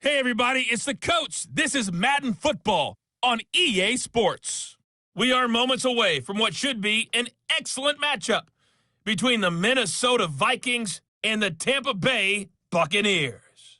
Hey everybody, it's the coach. This is Madden Football on EA Sports. We are moments away from what should be an excellent matchup between the Minnesota Vikings and the Tampa Bay Buccaneers.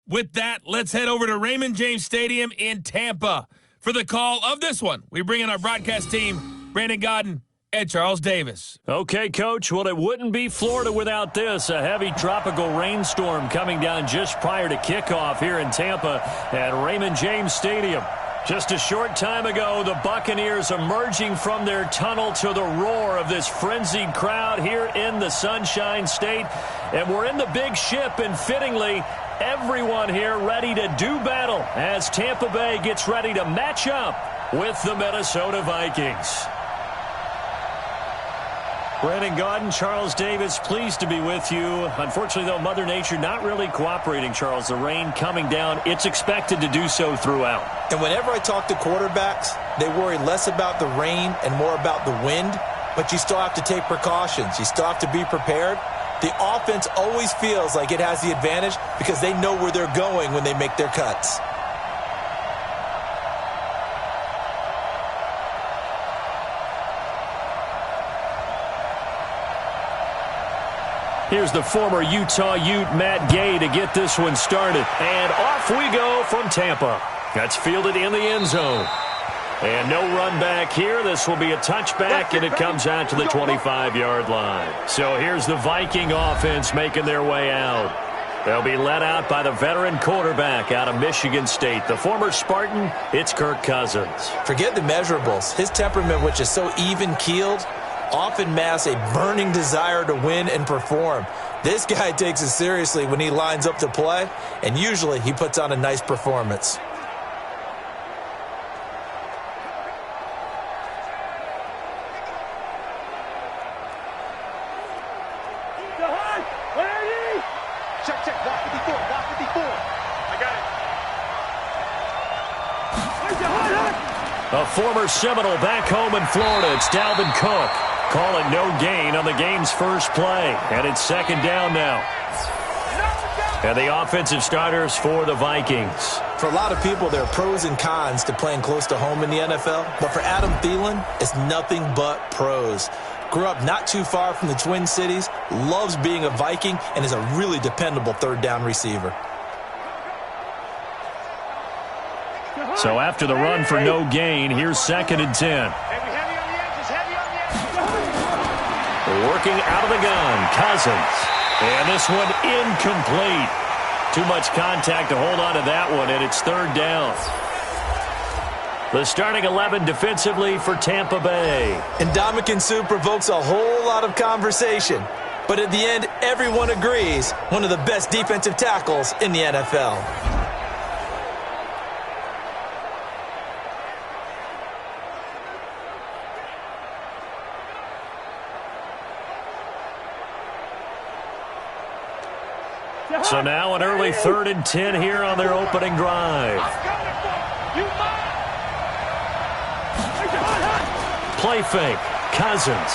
With that, let's head over to Raymond James Stadium in Tampa for the call of this one. We bring in our broadcast team, Brandon Godden and Charles Davis. Okay, Coach. Well, it wouldn't be Florida without this. A heavy tropical rainstorm coming down just prior to kickoff here in Tampa at Raymond James Stadium. Just a short time ago, the Buccaneers emerging from their tunnel to the roar of this frenzied crowd here in the Sunshine State. And we're in the big ship, and fittingly, everyone here ready to do battle as Tampa Bay gets ready to match up with the Minnesota Vikings. Brandon Godden, Charles Davis, pleased to be with you. Unfortunately, though, Mother Nature not really cooperating, Charles. The rain coming down, it's expected to do so throughout. And whenever I talk to quarterbacks, they worry less about the rain and more about the wind. But you still have to take precautions. You still have to be prepared. The offense always feels like it has the advantage because they know where they're going when they make their cuts. Here's the former Utah Ute, Matt Gay, to get this one started. And off we go from Tampa. That's fielded in the end zone. And no run back here. This will be a touchback, and it comes out to the 25-yard line. So here's the Viking offense making their way out. They'll be led out by the veteran quarterback out of Michigan State. The former Spartan, it's Kirk Cousins. Forget the measurables. His temperament, which is so even-keeled, often masks a burning desire to win and perform. This guy takes it seriously when he lines up to play, and usually he puts on a nice performance. Check. Block 54. I got it. A former Seminole back home in Florida. It's Dalvin Cook. Calling no gain on the game's first play. And it's second down now. And the offensive starters for the Vikings. For a lot of people, there are pros and cons to playing close to home in the NFL. But for Adam Thielen, it's nothing but pros. Grew up not too far from the Twin Cities, loves being a Viking, and is a really dependable third down receiver. So after the run for no gain, here's second and 10. Working out of the gun, Cousins. And this one incomplete. Too much contact to hold on to that one, and it's third down. The starting 11 defensively for Tampa Bay. And Ndamukong Suh provokes a whole lot of conversation. But at the end, everyone agrees, one of the best defensive tackles in the NFL. So now an early 3rd and 10 here on their opening drive. Play fake. Cousins.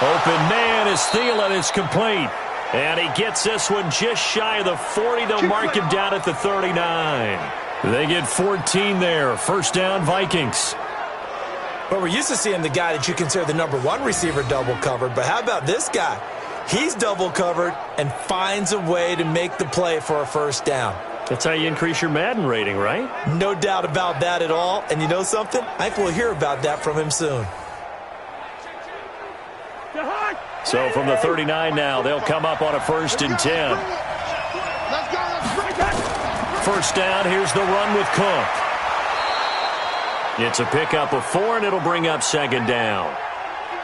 Open man is Thielen. It's complete. And he gets this one just shy of the 40. They'll mark him down at the 39. They get 14 there. First down, Vikings. But we're used to seeing the guy that you consider the #1 receiver double covered. But how about this guy? He's double covered and finds a way to make the play for a first down. That's how you increase your Madden rating, right? No doubt about that at all. And you know something? I think we'll hear about that from him soon. So from the 39 now, they'll come up on a 1st and 10. First down, here's the run with Cook. It's a pickup of 4, and it'll bring up second down.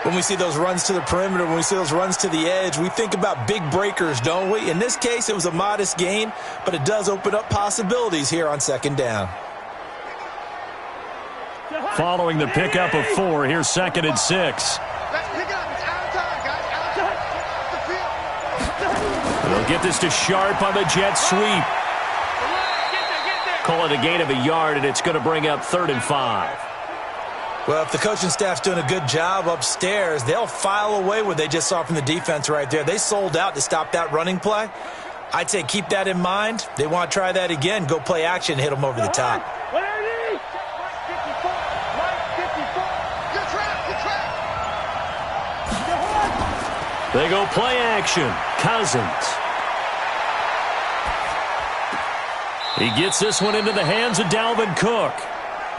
When we see those runs to the perimeter, when we see those runs to the edge, we think about big breakers, don't we? In this case, it was a modest gain, but it does open up possibilities here on second down. Following the pickup of 4, here's 2nd and 6. They'll get this to Sharp on the jet sweep. Call it a gain of a yard, and it's going to bring up 3rd and 5. Well, if the coaching staff's doing a good job upstairs, they'll file away what they just saw from the defense right there. They sold out to stop that running play. I'd say keep that in mind. They want to try that again. Go play action, hit them over the top. They go play action. Cousins. He gets this one into the hands of Dalvin Cook.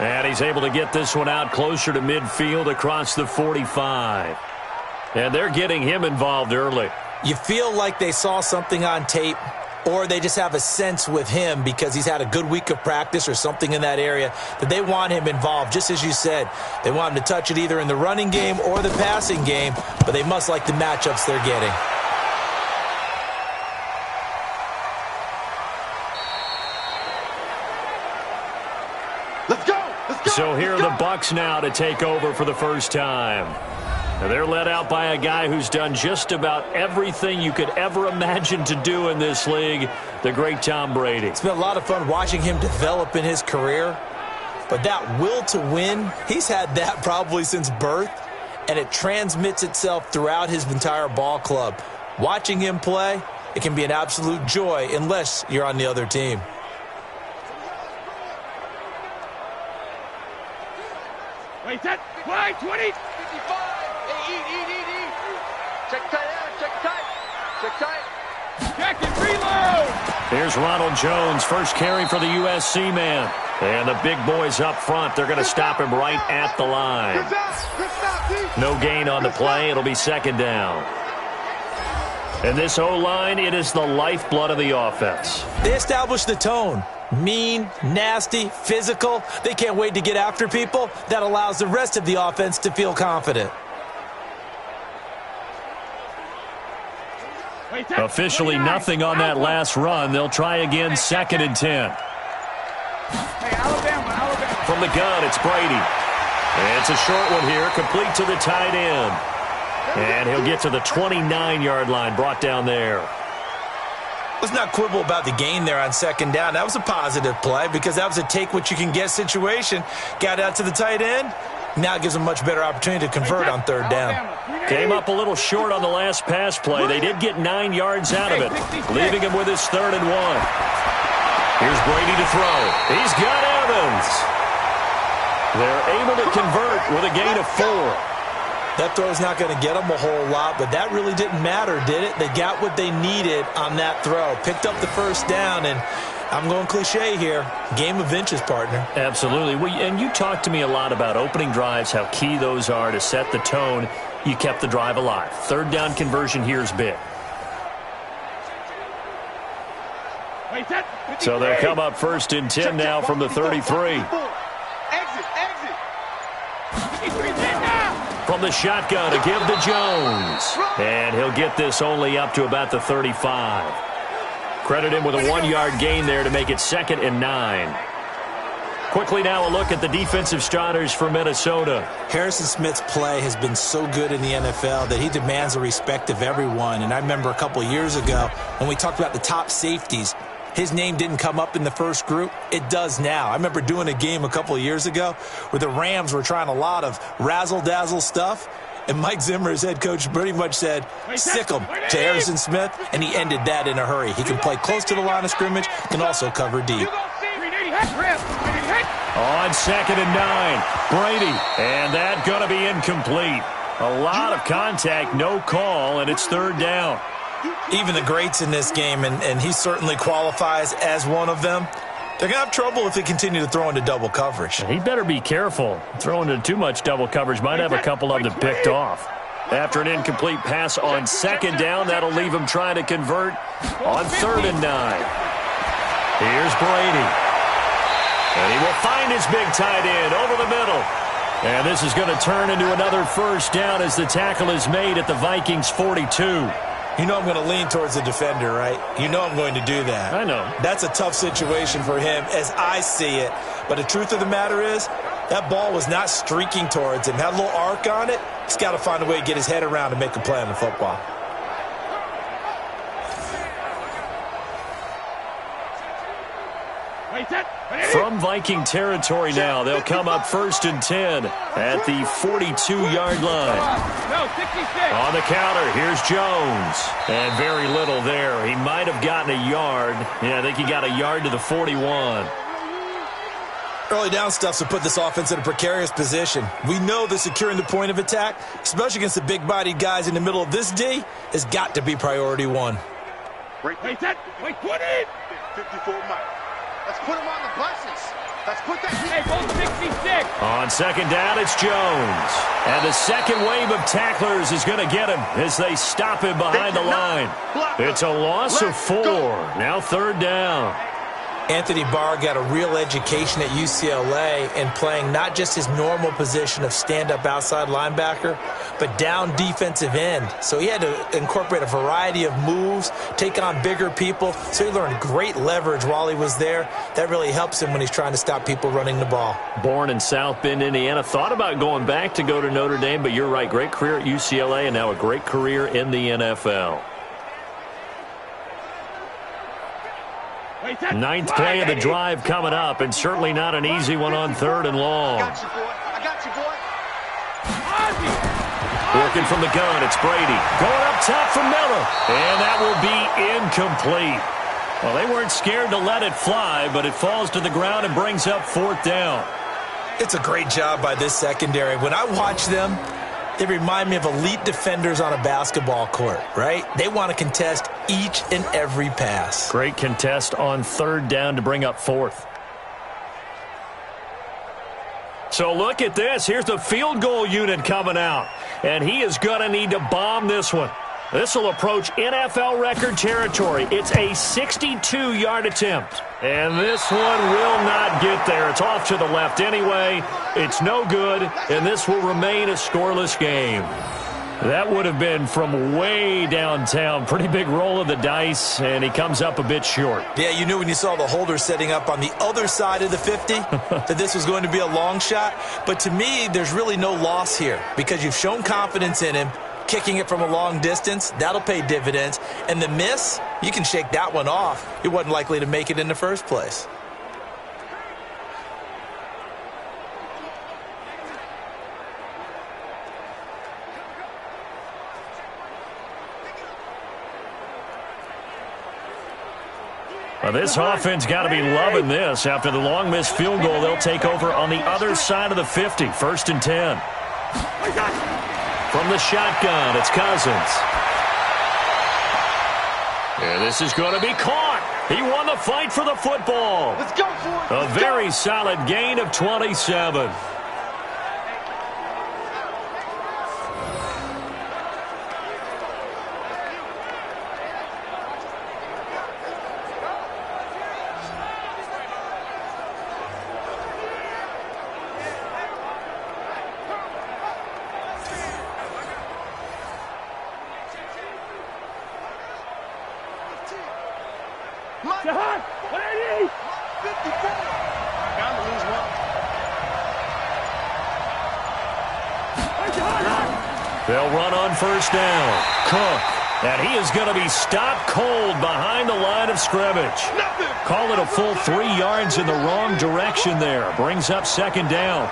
And he's able to get this one out closer to midfield across the 45. And they're getting him involved early. You feel like they saw something on tape, or they just have a sense with him because he's had a good week of practice or something in that area that they want him involved. Just as you said, they want him to touch it either in the running game or the passing game, but they must like the matchups they're getting. Let's go! Let's go! So here are the Bucs now to take over for the first time. Now they're led out by a guy who's done just about everything you could ever imagine to do in this league, the great Tom Brady. It's been a lot of fun watching him develop in his career, but that will to win, he's had that probably since birth, and it transmits itself throughout his entire ball club. Watching him play, it can be an absolute joy unless you're on the other team. Wait, set, wide, 20, 55. Eat. Check tight. Check and reload. Here's Ronald Jones, first carry for the USC man. And the big boys up front, they're going to stop him right at the line. No gain on the play. It'll be second down. And this O-line, it is the lifeblood of the offense. They established the tone. Mean, nasty, physical. They can't wait to get after people. That allows the rest of the offense to feel confident. Officially nothing on that last run. They'll try again, second and 10. From the gun, it's Brady. And it's a short one here, complete to the tight end. And he'll get to the 29-yard line, brought down there. Let's not quibble about the gain there on second down. That was a positive play because that was a take-what-you-can-get situation. Got out to the tight end. Now it gives them a much better opportunity to convert on third down. Came up a little short on the last pass play. They did get 9 yards out of it, leaving him with his 3rd and 1. Here's Brady to throw. He's got Evans. They're able to convert with a gain of 4. That throw's not going to get them a whole lot, but that really didn't matter, did it? They got what they needed on that throw. Picked up the first down, and I'm going cliche here. Game of inches, partner. Absolutely. And you talked to me a lot about opening drives, how key those are to set the tone. You kept the drive alive. Third down conversion here is big. So they come up first and 10 now from the 33. From the shotgun to give to Jones. And he'll get this only up to about the 35. Credit him with a 1-yard gain there to make it 2nd and 9. Quickly now a look at the defensive starters for Minnesota. Harrison Smith's play has been so good in the NFL that he demands the respect of everyone. And I remember a couple of years ago when we talked about the top safeties, his name didn't come up in the first group. It does now. I remember doing a game a couple of years ago where the Rams were trying a lot of razzle-dazzle stuff, and Mike Zimmer, his head coach, pretty much said, sick him to Harrison Smith, and he ended that in a hurry. He can play close to the line of scrimmage, can also cover deep. On 2nd and 9, Brady, and that going to be incomplete. A lot of contact, no call, and it's 3rd down. Even the greats in this game, and he certainly qualifies as one of them, they're going to have trouble if they continue to throw into double coverage. He better be careful. Throwing into too much double coverage might have a couple of them picked off. After an incomplete pass on 2nd down, that'll leave him trying to convert on 3rd and 9. Here's Brady. And he will find his big tight end over the middle. And this is going to turn into another first down as the tackle is made at the Vikings 42. You know I'm going to lean towards the defender, right? You know I'm going to do that. I know. That's a tough situation for him as I see it. But the truth of the matter is, that ball was not streaking towards him. Had a little arc on it. He's got to find a way to get his head around and make a play on the football. Wait, set. From Viking territory now, they'll come up 1st and 10 at the 42-yard line. No, 66. On the counter, here's Jones. And very little there. He might have gotten a yard. Yeah, I think he got a yard to the 41. Early down stuffs will put this offense in a precarious position. We know that securing the point of attack, especially against the big-bodied guys in the middle of this D, has got to be priority one. Wait, set. Wait, 20. 54 Mike. Let's put him on the buses. Let's put that. Hey, both 66. On 2nd down, it's Jones. And the second wave of tacklers is going to get him as they stop him behind the line. It's a loss of 4. Now 3rd down. Anthony Barr got a real education at UCLA in playing not just his normal position of stand-up outside linebacker, but down defensive end. So he had to incorporate a variety of moves, take on bigger people. So he learned great leverage while he was there. That really helps him when he's trying to stop people running the ball. Born in South Bend, Indiana. Thought about going back to go to Notre Dame, but you're right. Great career at UCLA and now a great career in the NFL. 9th play of the drive coming up, and certainly not an easy one on 3rd and long. I got you, boy. Working from the gun, it's Brady. Going up top for Miller, and that will be incomplete. Well, they weren't scared to let it fly, but it falls to the ground and brings up 4th down. It's a great job by this secondary. When I watch them, they remind me of elite defenders on a basketball court, right? They want to contest each and every pass. Great contest on 3rd down to bring up 4th. So look at this. Here's the field goal unit coming out. And he is going to need to bomb this one. This will approach NFL record territory. It's a 62-yard attempt. And this one will not get there. It's off to the left anyway. It's no good, and this will remain a scoreless game. That would have been from way downtown. Pretty big roll of the dice, and he comes up a bit short. Yeah, you knew when you saw the holder setting up on the other side of the 50 that this was going to be a long shot. But to me, there's really no loss here because you've shown confidence in him. Kicking it from a long distance, that'll pay dividends. And the miss, you can shake that one off. He wasn't likely to make it in the first place. Well, this offense got to be loving this. After the long missed field goal, they'll take over on the other side of the 50, 1st and 10. From the shotgun, it's Cousins. And this is going to be caught. He won the fight for the football. Let's go for it. A very solid gain of 27. They'll run on 1st down. Cook. And he is going to be stopped cold behind the line of scrimmage. Call it a full 3 yards in the wrong direction there. Brings up 2nd down.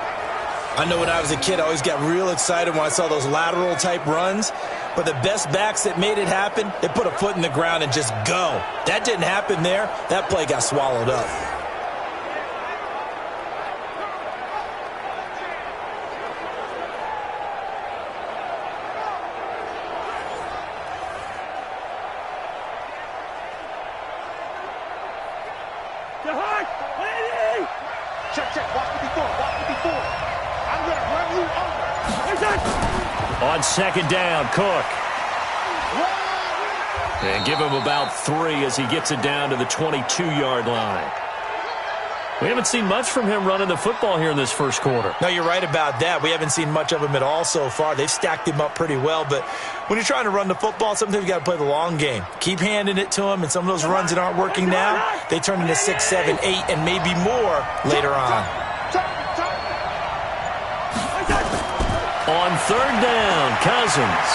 I know when I was a kid, I always got real excited when I saw those lateral-type runs. But the best backs that made it happen, they put a foot in the ground and just go. That didn't happen there. That play got swallowed up. On 2nd down, Cook. And give him about 3 as he gets it down to the 22-yard line. We haven't seen much from him running the football here in this first quarter. No, you're right about that. We haven't seen much of him at all so far. They've stacked him up pretty well. But when you're trying to run the football, sometimes you got to play the long game. Keep handing it to him, and some of those runs that aren't working now, they turn into 6, 7, 8, and maybe more later on. On 3rd down, Cousins.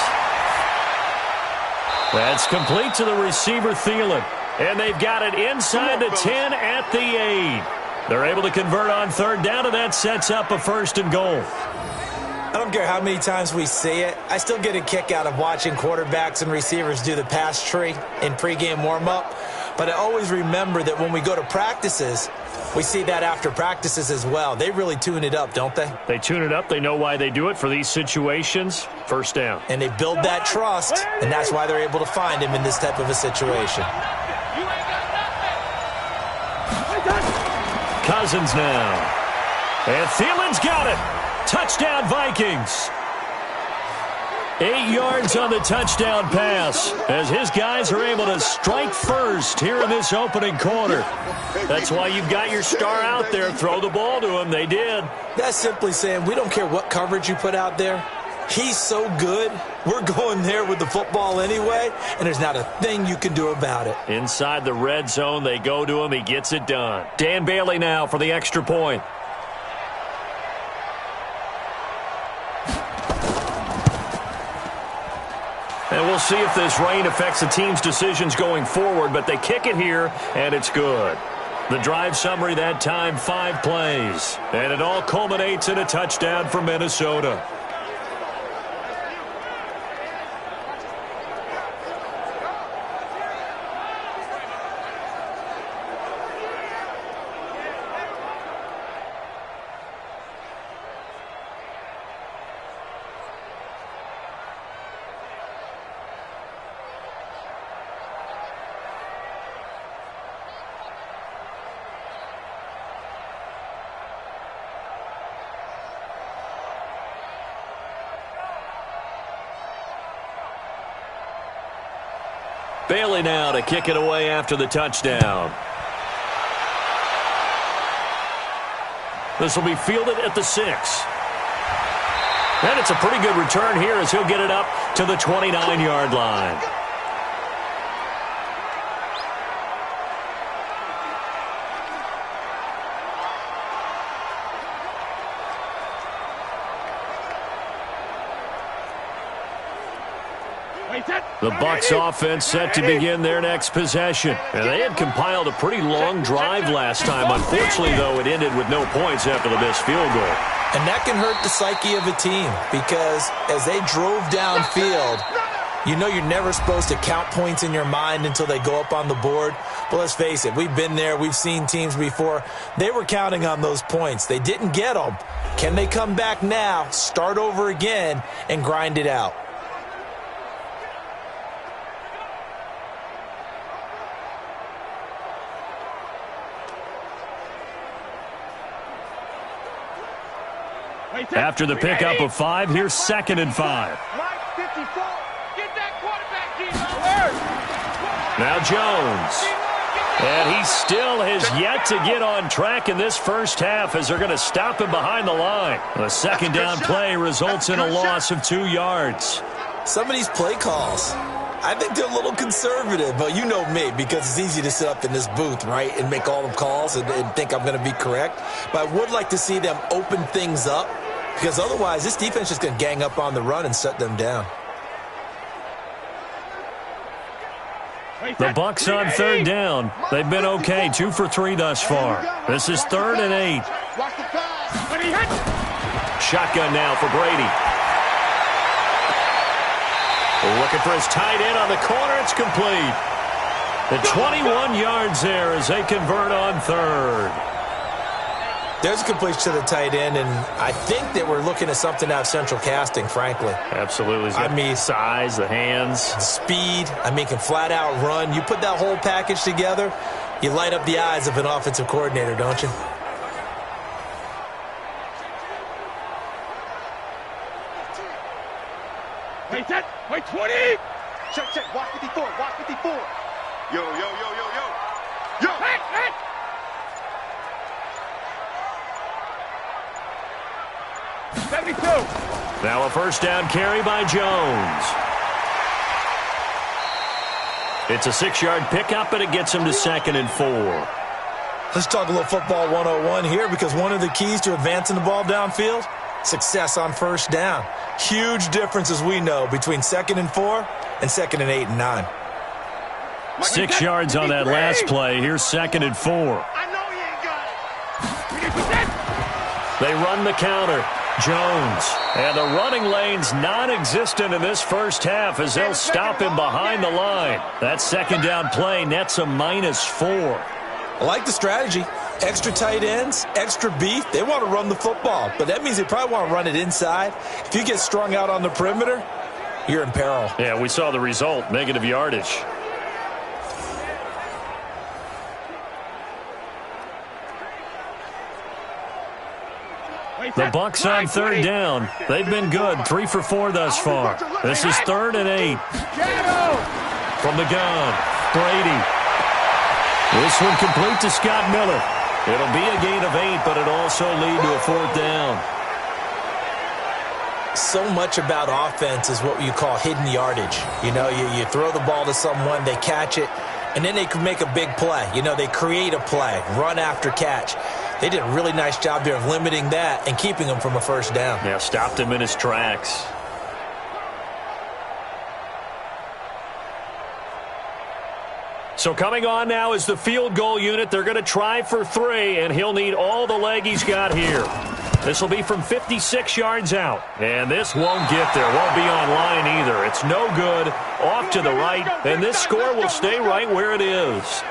That's complete to the receiver, Thielen. And they've got it inside the 10 at the 8. They're able to convert on third down, and that sets up a first and goal. I don't care how many times we see it. I still get a kick out of watching quarterbacks and receivers do the pass tree in pregame warm-up. But I always remember that when we go to practices, we see that after practices as well. They really tune it up, don't they? They tune it up. They know why they do it for these situations. First down. And they build that trust, and that's why they're able to find him in this type of a situation. Cousins now. And Thielen's got it. Touchdown, Vikings. 8 yards on the touchdown pass as his guys are able to strike first here in this opening quarter. That's why you've got your star out there. Throw the ball to him. They did. That's simply saying we don't care what coverage you put out there. He's so good. We're going there with the football anyway, and there's not a thing you can do about it. Inside the red zone, they go to him. He gets it done. Dan Bailey now for the extra point. And we'll see if this rain affects the team's decisions going forward, but they kick it here, and it's good. The drive summary that time, 5 plays. And it all culminates in a touchdown for Minnesota. Bailey now to kick it away after the touchdown. This will be fielded at the 6. And it's a pretty good return here as he'll get it up to the 29-yard line. The Bucs offense set to begin their next possession. And they had compiled a pretty long drive last time. Unfortunately, though, it ended with no points after the missed field goal. And that can hurt the psyche of a team because as they drove downfield, you know you're never supposed to count points in your mind until they go up on the board. But let's face it, we've been there. We've seen teams before. They were counting on those points. They didn't get them. Can they come back now, start over again, and grind it out? After the pickup of 5, here's 2nd and 5. Now Jones. And he still has yet to get on track in this first half as they're going to stop him behind the line. The second down play results in a loss of 2 yards. Some of these play calls, I think they're a little conservative, but you know me, because it's easy to sit up in this booth, right, and make all the calls and think I'm going to be correct. But I would like to see them open things up, because otherwise this defense is going to gang up on the run and shut them down. The Bucs on third down. They've been okay, 2 for 3 thus far. This is 3rd and 8. Shotgun now for Brady. Looking for his tight end on the corner. It's complete. The 21 yards there as they convert on third. There's a completion to the tight end, and I think that we're looking at something out of central casting, frankly. Absolutely. I mean, size, the hands. Speed. I mean, can flat out run. You put that whole package together, you light up the eyes of an offensive coordinator, don't you? Wait, set. Wait, 20. Check, check. Watch 54. Watch 54. Yo, yo, yo, yo, yo. Yo. Hey, hey. Now a first down carry by Jones. It's a 6-yard pickup, and it gets him to 2nd and 4. Let's talk a little football 101 here, because one of the keys to advancing the ball downfield, success on first down. Huge difference, as we know, between 2nd and 4 and 2nd and 8 and 9. 6 yards on that last play. Here's 2nd and 4. I know he ain't got it. They run the counter. Jones. And the running lane's non-existent in this first half as they'll stop him behind the line. That second down play nets a -4. I like the strategy. Extra tight ends, extra beef. They want to run the football, but that means they probably want to run it inside. If you get strung out on the perimeter, you're in peril. Yeah, we saw the result, negative yardage. The Bucs on third down. They've been good, 3 for 4 thus far. This is 3rd and 8. From the gun, Brady. This one complete to Scott Miller. It'll be a gain of 8, but it'll also lead to a 4th down. So much about offense is what you call hidden yardage. You know, you throw the ball to someone, they catch it, and then they can make a big play. You know, they create a play, run after catch. They did a really nice job there of limiting that and keeping him from a first down. Yeah, stopped him in his tracks. So coming on now is the field goal unit. They're going to try for 3, and he'll need all the leg he's got here. This will be from 56 yards out. And this won't get there. Won't be on line either. It's no good. Off to the right. And this score will stay right where it is.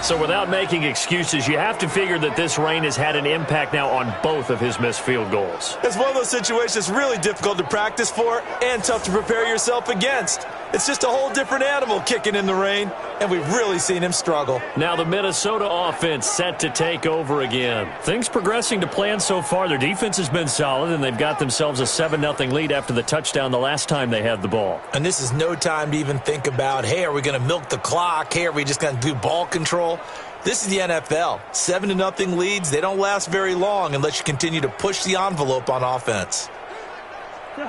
So without making excuses, you have to figure that this rain has had an impact now on both of his missed field goals. It's one of those situations really difficult to practice for and tough to prepare yourself against. It's just a whole different animal kicking in the rain, and we've really seen him struggle. Now the Minnesota offense set to take over again. Things progressing to plan so far. Their defense has been solid, and they've got themselves a 7-0 lead after the touchdown the last time they had the ball. And this is no time to even think about, hey, are we going to milk the clock? Hey, are we just going to do ball control? This is the NFL. 7-0 leads, they don't last very long unless you continue to push the envelope on offense.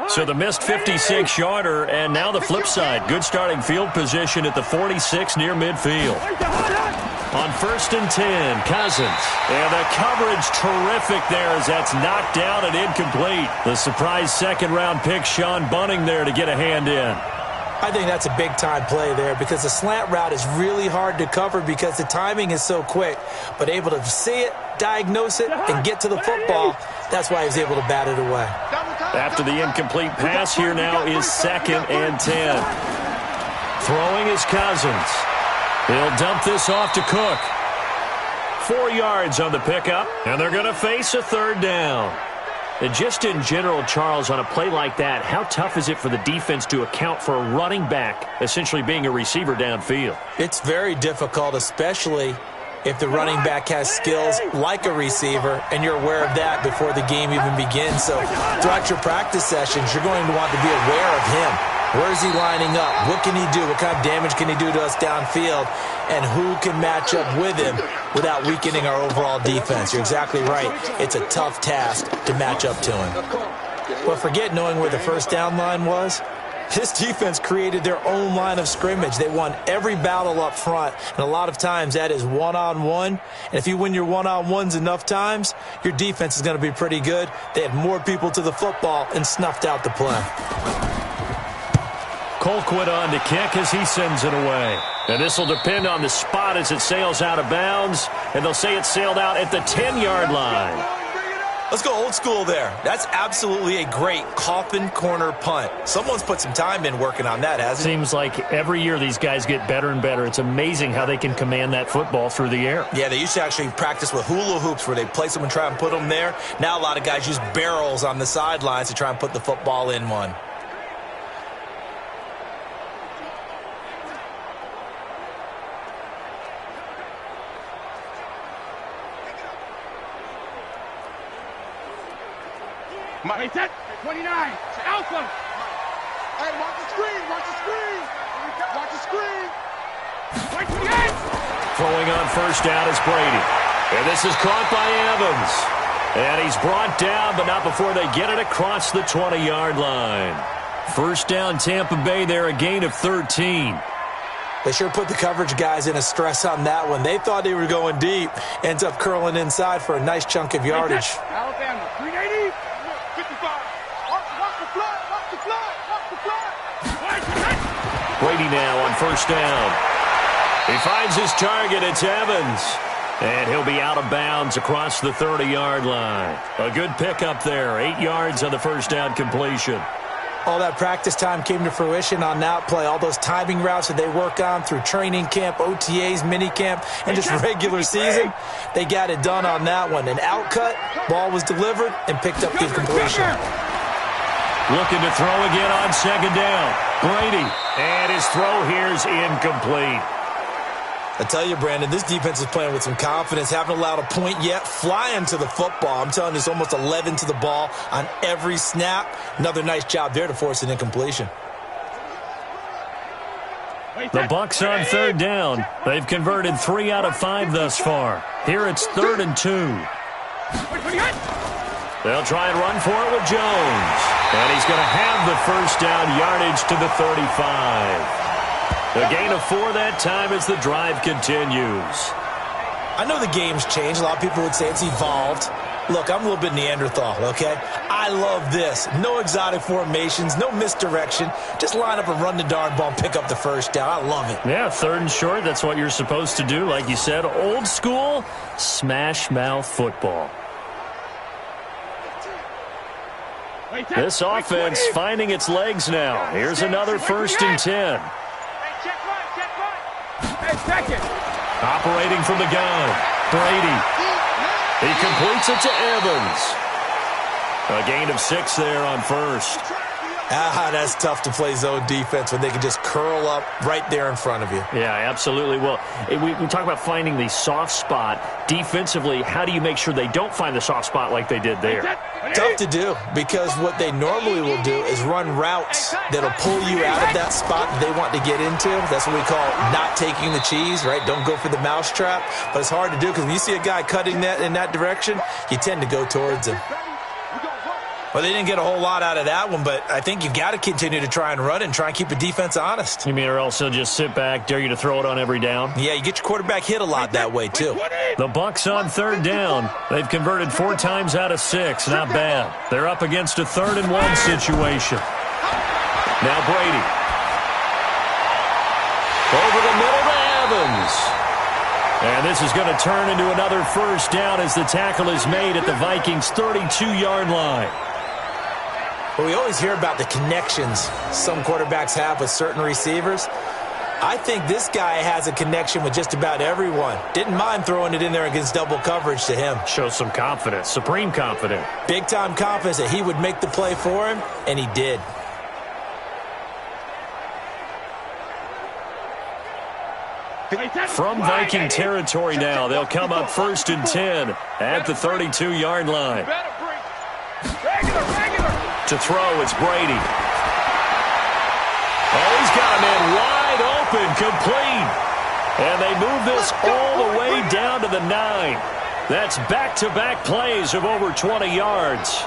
So the missed 56-yarder, and now the flip side. Good starting field position at the 46 near midfield. On 1st and 10, Cousins. And the coverage terrific there as that's knocked down and incomplete. The surprise second-round pick, Sean Bunning, there to get a hand in. I think that's a big-time play there because the slant route is really hard to cover because the timing is so quick. But able to see it, diagnose it, and get to the football, that's why he was able to bat it away. After the incomplete pass, here now is 2nd and 10. Throwing is Cousins. He'll dump this off to Cook. 4 yards on the pickup, and they're going to face a 3rd down. And just in general, Charles, on a play like that, how tough is it for the defense to account for a running back essentially being a receiver downfield? It's very difficult, especially if the running back has skills like a receiver, and you're aware of that before the game even begins. So throughout your practice sessions, you're going to want to be aware of him. Where is he lining up? What can he do? What kind of damage can he do to us downfield? And who can match up with him without weakening our overall defense? You're exactly right. It's a tough task to match up to him. But forget knowing where the first down line was. This defense created their own line of scrimmage. They won every battle up front, and a lot of times that is one-on-one. And if you win your one-on-ones enough times, your defense is going to be pretty good. They had more people to the football and snuffed out the play. Colquitt on to kick as he sends it away. And this will depend on the spot as it sails out of bounds, and they'll say it sailed out at the 10-yard line. Let's go old school there. That's absolutely a great coffin corner punt. Someone's put some time in working on that, hasn't it? Seems like every year these guys get better and better. It's amazing how they can command that football through the air. Yeah, they used to actually practice with hula hoops where they place them and try and put them there. Now a lot of guys use barrels on the sidelines to try and put the football in one. Hey, set. 29. Alpha. Hey, watch the screen. Watch the screen. Watch the screen. Right to the end. Throwing on first down is Brady. And this is caught by Evans. And he's brought down, but not before they get it across the 20-yard line. First down, Tampa Bay there, a gain of 13. They sure put the coverage guys in a stress on that one. They thought they were going deep. Ends up curling inside for a nice chunk of yardage. Alabama, 380. 55. Watch the flat. Watch the flat. Watch the flat. Brady now on first down. He finds his target. It's Evans. And he'll be out of bounds across the 30-yard line. A good pickup there. 8 yards on the first down completion. All that practice time came to fruition on that play. All those timing routes that they work on through training camp, OTAs, minicamp, and just regular season, they got it done on that one. An outcut, ball was delivered, and picked up the completion. Looking to throw again on second down. Brady, and his throw here is incomplete. I tell you, Brandon, this defense is playing with some confidence. Haven't allowed a point yet. Flying to the football. I'm telling you, it's almost 11 to the ball on every snap. Another nice job there to force an incompletion. The Bucs on third down. They've converted 3 out of 5 thus far. Here it's 3rd and 2. They'll try and run for it with Jones. And he's going to have the first down yardage to the 35. A gain of 4 that time as the drive continues. I know the game's changed. A lot of people would say it's evolved. Look, I'm a little bit Neanderthal, okay? I love this. No exotic formations, no misdirection. Just line up and run the darn ball and pick up the first down. I love it. Yeah, 3rd and short. That's what you're supposed to do. Like you said, old school, smash mouth football. This offense finding its legs now. Here's another 1st and 10. Operating from the gun, Brady. He completes it to Evans. A gain of 6 there on 1st. That's tough to play zone defense when they can just curl up right there in front of you. Yeah, absolutely. Well, we talk about finding the soft spot. Defensively, how do you make sure they don't find the soft spot like they did there? Tough to do, because what they normally will do is run routes that'll pull you out of that spot that they want to get into. That's what we call not taking the cheese, right? Don't go for the mousetrap. But it's hard to do because when you see a guy cutting that in that direction, you tend to go towards him. Well, they didn't get a whole lot out of that one, but I think you got to continue to try and run and try and keep the defense honest. You mean or else he'll just sit back, dare you to throw it on every down? Yeah, you get your quarterback hit a lot that way, too. The Bucs on 3rd down. They've converted 4 times out of 6. Not bad. They're up against a 3rd and 1 situation. Now Brady. Over the middle to Evans. And this is going to turn into another first down as the tackle is made at the Vikings' 32-yard line. Well, we always hear about the connections some quarterbacks have with certain receivers. I think this guy has a connection with just about everyone. Didn't mind throwing it in there against double coverage to him. Shows some confidence, supreme confidence. Big-time confidence that he would make the play for him, and he did. From Viking territory now, they'll come up 1st and 10 at the 32-yard line. To throw, it's Brady. Oh, he's got a man wide open, complete. And they move this all the way down to the 9. That's back-to-back plays of over 20 yards.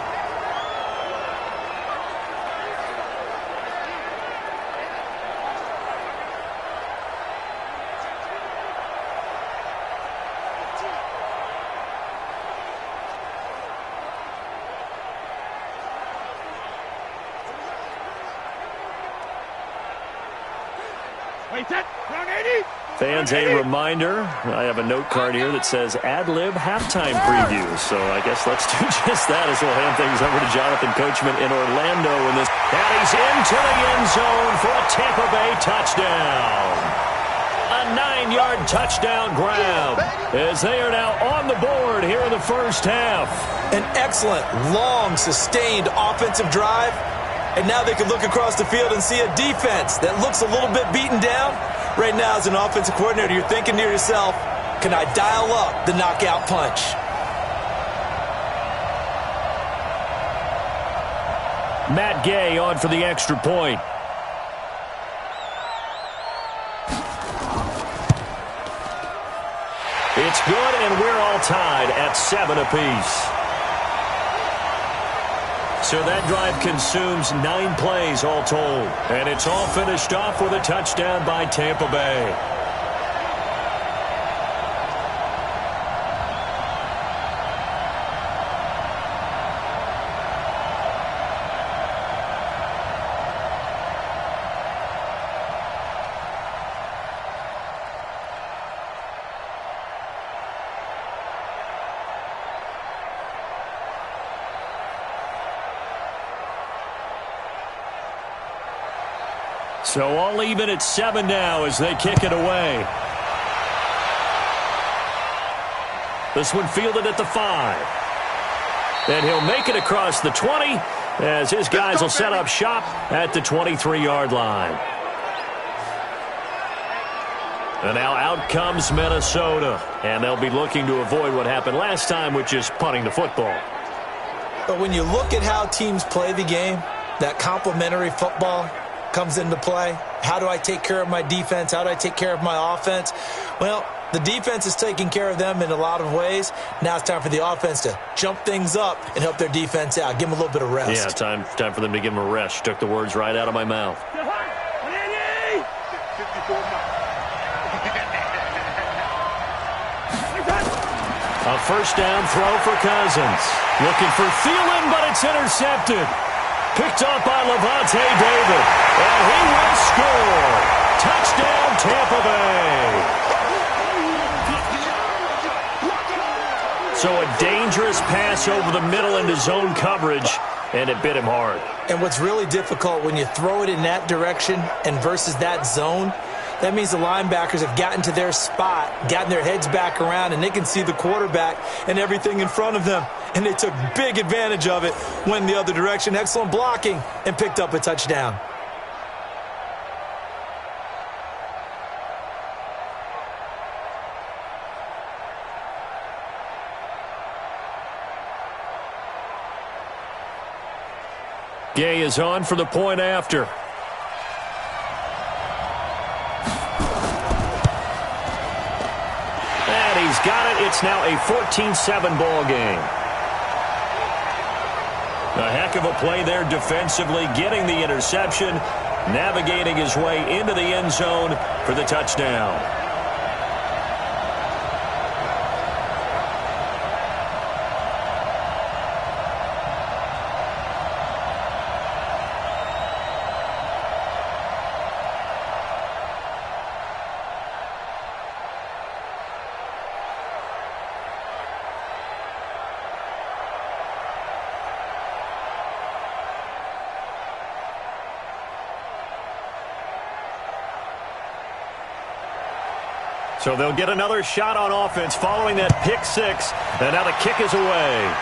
Fans, a reminder, I have a note card here that says ad-lib halftime preview. So I guess let's do just that as we'll hand things over to Jonathan Coachman in Orlando. And he's into the end zone for a Tampa Bay touchdown. A 9-yard touchdown grab as they are now on the board here in the first half. An excellent, long, sustained offensive drive. And now they can look across the field and see a defense that looks a little bit beaten down. Right now, as an offensive coordinator, you're thinking to yourself, can I dial up the knockout punch? Matt Gay on for the extra point. It's good, and we're all tied at 7 apiece. So that drive consumes 9 plays all told. And it's all finished off with a touchdown by Tampa Bay. So all even at 7 now as they kick it away. This one fielded at the 5. And he'll make it across the 20 as his guys will set up shop at the 23-yard line. And now out comes Minnesota. And they'll be looking to avoid what happened last time, which is punting the football. But when you look at how teams play the game, that complementary football comes into play. How do I take care of my defense? How do I take care of my offense? Well, the defense is taking care of them in a lot of ways. Now it's time for the offense to jump things up and help their defense out. Give them a little bit of rest. Yeah, time for them to give them a rest. Took the words right out of my mouth. A first down throw for Cousins. Looking for Thielen, but it's intercepted. Picked up by Levante David. And he will score. Touchdown, Tampa Bay. So a dangerous pass over the middle into zone coverage, and it bit him hard. And what's really difficult when you throw it in that direction and versus that zone, that means the linebackers have gotten to their spot, gotten their heads back around, and they can see the quarterback and everything in front of them. And they took big advantage of it, went the other direction. Excellent blocking, and picked up a touchdown. Gay is on for the point after. And he's got it. It's now a 14-7 ball game. A heck of a play there defensively, getting the interception, navigating his way into the end zone for the touchdown. So they'll get another shot on offense following that pick six. And now the kick is away.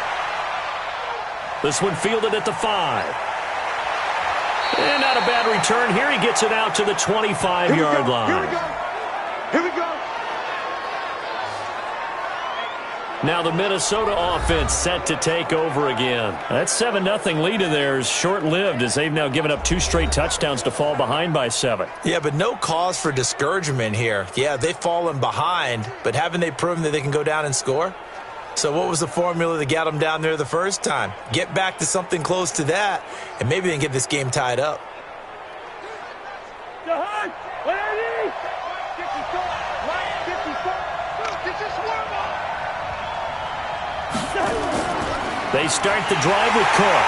This one fielded at the 5. And not a bad return. Here he gets it out to the 25-yard line. Here we go. Here we go. Now the Minnesota offense set to take over again. That 7-0 lead of theirs short-lived as they've now given up 2 straight touchdowns to fall behind by 7. Yeah, but no cause for discouragement here. Yeah, they've fallen behind, but haven't they proven that they can go down and score? So what was the formula that got them down there the first time? Get back to something close to that, and maybe they can get this game tied up. They start the drive with Cook.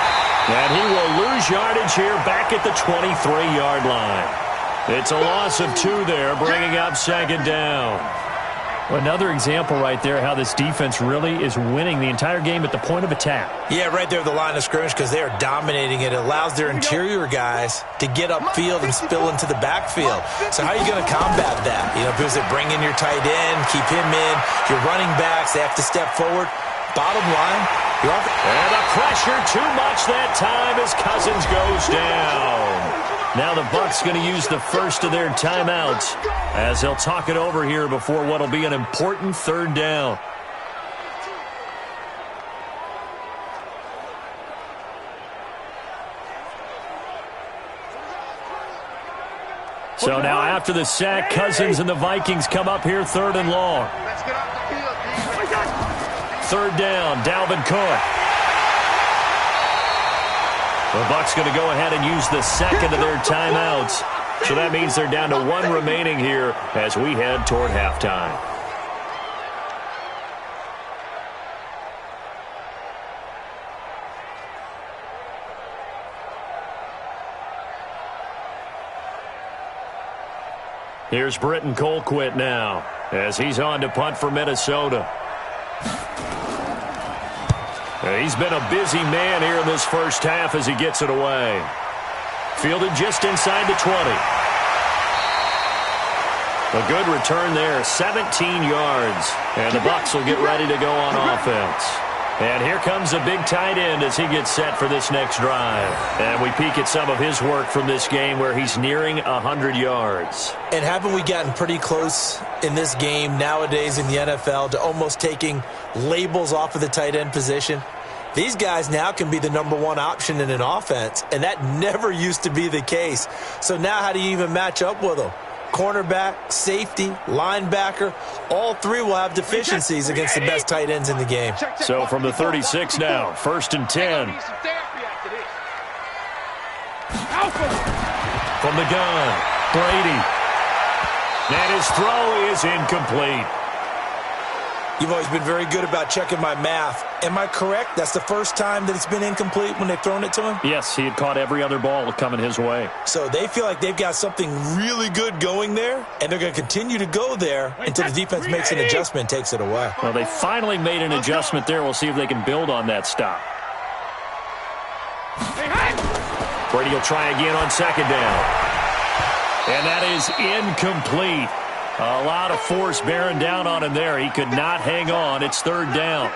And he will lose yardage here back at the 23-yard line. It's a loss of 2 there, bringing up second down. Another example right there how this defense really is winning the entire game at the point of attack. Yeah, right there at the line of scrimmage because they are dominating it. It allows their interior guys to get upfield and spill into the backfield. So how are you going to combat that? You know, because they bring in your tight end, keep him in. Your running backs, they have to step forward. Bottom line, you're off. And the pressure too much that time as Cousins goes down. Now the Bucs going to use the first of their timeouts as they'll talk it over here before what will be an important third down. So now after the sack, Cousins and the Vikings come up here 3rd and long. Let's get off the field, defense. 3rd down, Dalvin Cook. The Bucs going to go ahead and use the second of their timeouts. So that means they're down to 1 remaining here as we head toward halftime. Here's Britton Colquitt now as he's on to punt for Minnesota. He's been a busy man here in this first half as he gets it away. Fielded just inside the 20. A good return there, 17 yards. And the Bucs will get ready to go on offense. And here comes a big tight end as he gets set for this next drive. And we peek at some of his work from this game where he's nearing 100 yards. And haven't we gotten pretty close in this game nowadays in the NFL to almost taking labels off of the tight end position? These guys now can be the number one option in an offense, and that never used to be the case. So now how do you even match up with them? Cornerback, safety, linebacker, all three will have deficiencies against the best tight ends in the game. So from the 36 now, 1st and 10. From the gun, Brady. And his throw is incomplete. You've always been very good about checking my math. Am I correct? That's the first time that it's been incomplete when they've thrown it to him? Yes, he had caught every other ball coming his way. So they feel like they've got something really good going there, and they're going to continue to go there until the defense makes an adjustment and takes it away. Well, they finally made an adjustment there. We'll see if they can build on that stop. Brady will try again on 2nd down. And that is incomplete. A lot of force bearing down on him there. He could not hang on. It's 3rd down.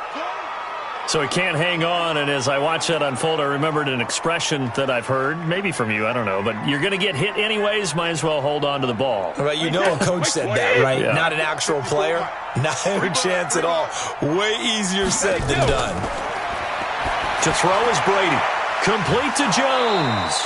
So he can't hang on, and as I watch that unfold, I remembered an expression that I've heard, maybe from you, I don't know, but you're going to get hit anyways, might as well hold on to the ball. Right, you know a coach said that, right? Yeah. Not an actual player. Not a chance at all. Way easier said than done. To throw is Brady. Complete to Jones.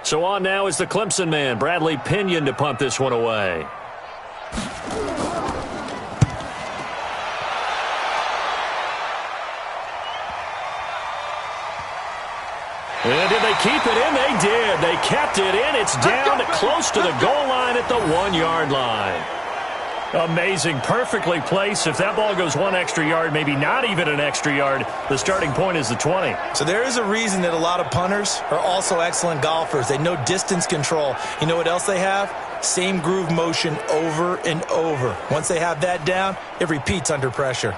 So on now is the Clemson man, Bradley Pinion, to punt this one away. And did they keep it in? They did. They kept it in. It's down close to the goal line at the 1-yard line. Amazing. Perfectly placed. If that ball goes 1 extra yard, maybe not even an extra yard, the starting point is the 20. So there is a reason that a lot of punters are also excellent golfers. They know distance control. You know what else they have? Same groove motion over and over. Once they have that down, it repeats under pressure.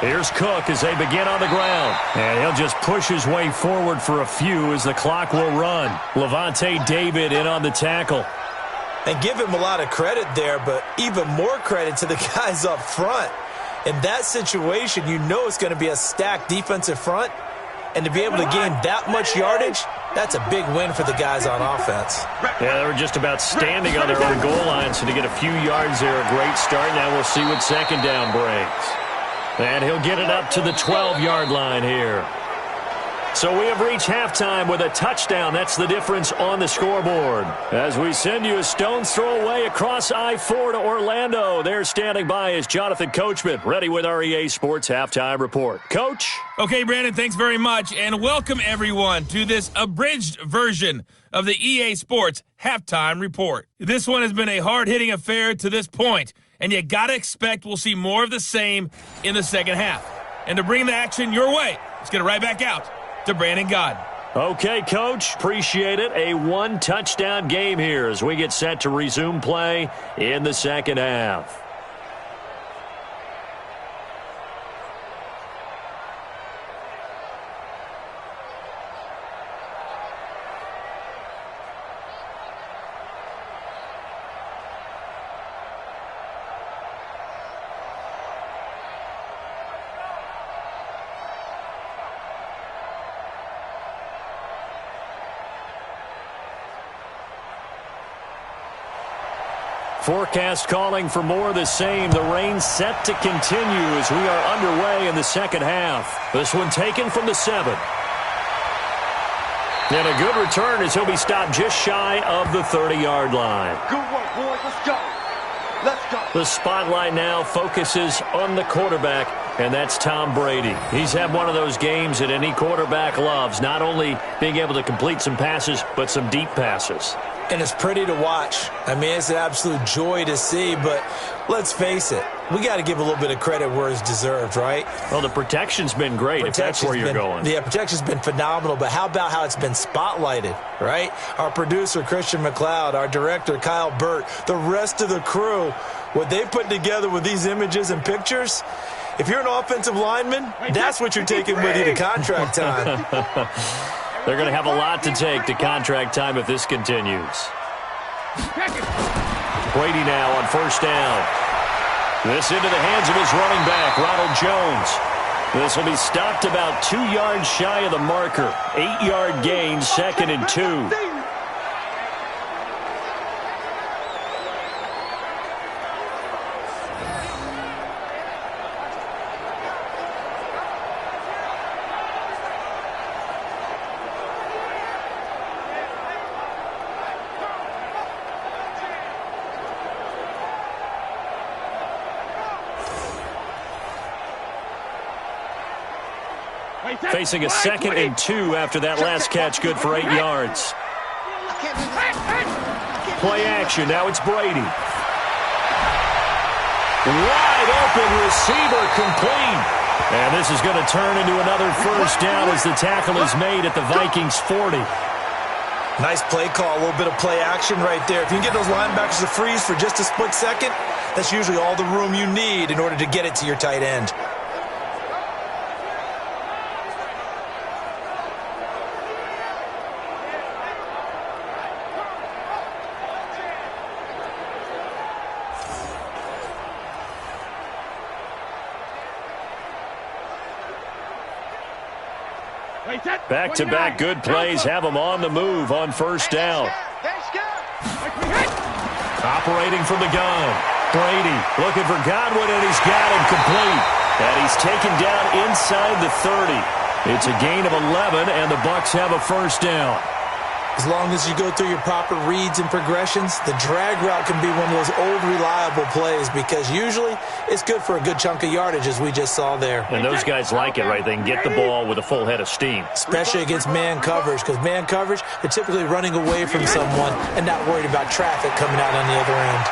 Here's Cook as they begin on the ground. And he'll just push his way forward for a few as the clock will run. Levante David in on the tackle. And give him a lot of credit there, but even more credit to the guys up front. In that situation, you know it's going to be a stacked defensive front. And to be able to gain that much yardage, that's a big win for the guys on offense. Yeah, they were just about standing on their own goal line, so to get a few yards there, a great start. Now we'll see what 2nd down brings. And he'll get it up to the 12-yard line here. So we have reached halftime with a touchdown. That's the difference on the scoreboard. As we send you a stone's throw away across I-4 to Orlando. There standing by is Jonathan Coachman, ready with our EA Sports Halftime Report. Coach? Okay, Brandon, thanks very much. And welcome, everyone, to this abridged version of the EA Sports Halftime Report. This one has been a hard-hitting affair to this point, and you got to expect we'll see more of the same in the second half. And to bring the action your way, let's get it right back out to Brandon Godden. Okay, Coach. Appreciate it. A 1-touchdown game here as we get set to resume play in the second half. Forecast calling for more of the same. The rain set to continue as we are underway in the second half. This one taken from the 7. And a good return as he'll be stopped just shy of the 30-yard line. Good work, boys. Let's go. Let's go. The spotlight now focuses on the quarterback, and that's Tom Brady. He's had one of those games that any quarterback loves, not only being able to complete some passes, but some deep passes. And it's pretty to watch. I mean, it's an absolute joy to see, but let's face it, we got to give a little bit of credit where it's deserved, right? Well, the protection's been great, if that's where you're going. Yeah, protection's been phenomenal, but how about how it's been spotlighted, right? Our producer, Christian McLeod, our director, Kyle Burt, the rest of the crew, what they put together with these images and pictures, if you're an offensive lineman, that's what you're taking with you to contract time. They're going to have a lot to take to contract time if this continues. Brady now on first down. This into the hands of his running back, Ronald Jones. This will be stopped about 2 yards shy of the marker. 8-yard gain, 2nd and 2. Facing a 2nd and 2 after that last catch, good for 8 yards. Play action, now it's Brady. Wide open receiver complete. And this is going to turn into another first down as the tackle is made at the Vikings 40. Nice play call, a little bit of play action right there. If you can get those linebackers to freeze for just a split second, that's usually all the room you need in order to get it to your tight end. Back-to-back good plays have them on the move on first down. Operating from the gun. Brady looking for Godwin, and he's got him complete. And he's taken down inside the 30. It's a gain of 11, and the Bucs have a first down. As long as you go through your proper reads and progressions, the drag route can be one of those old reliable plays because usually it's good for a good chunk of yardage, as we just saw there. And those guys like it, right? They can get the ball with a full head of steam. Especially against man coverage, because man coverage, they're typically running away from someone and not worried about traffic coming out on the other end.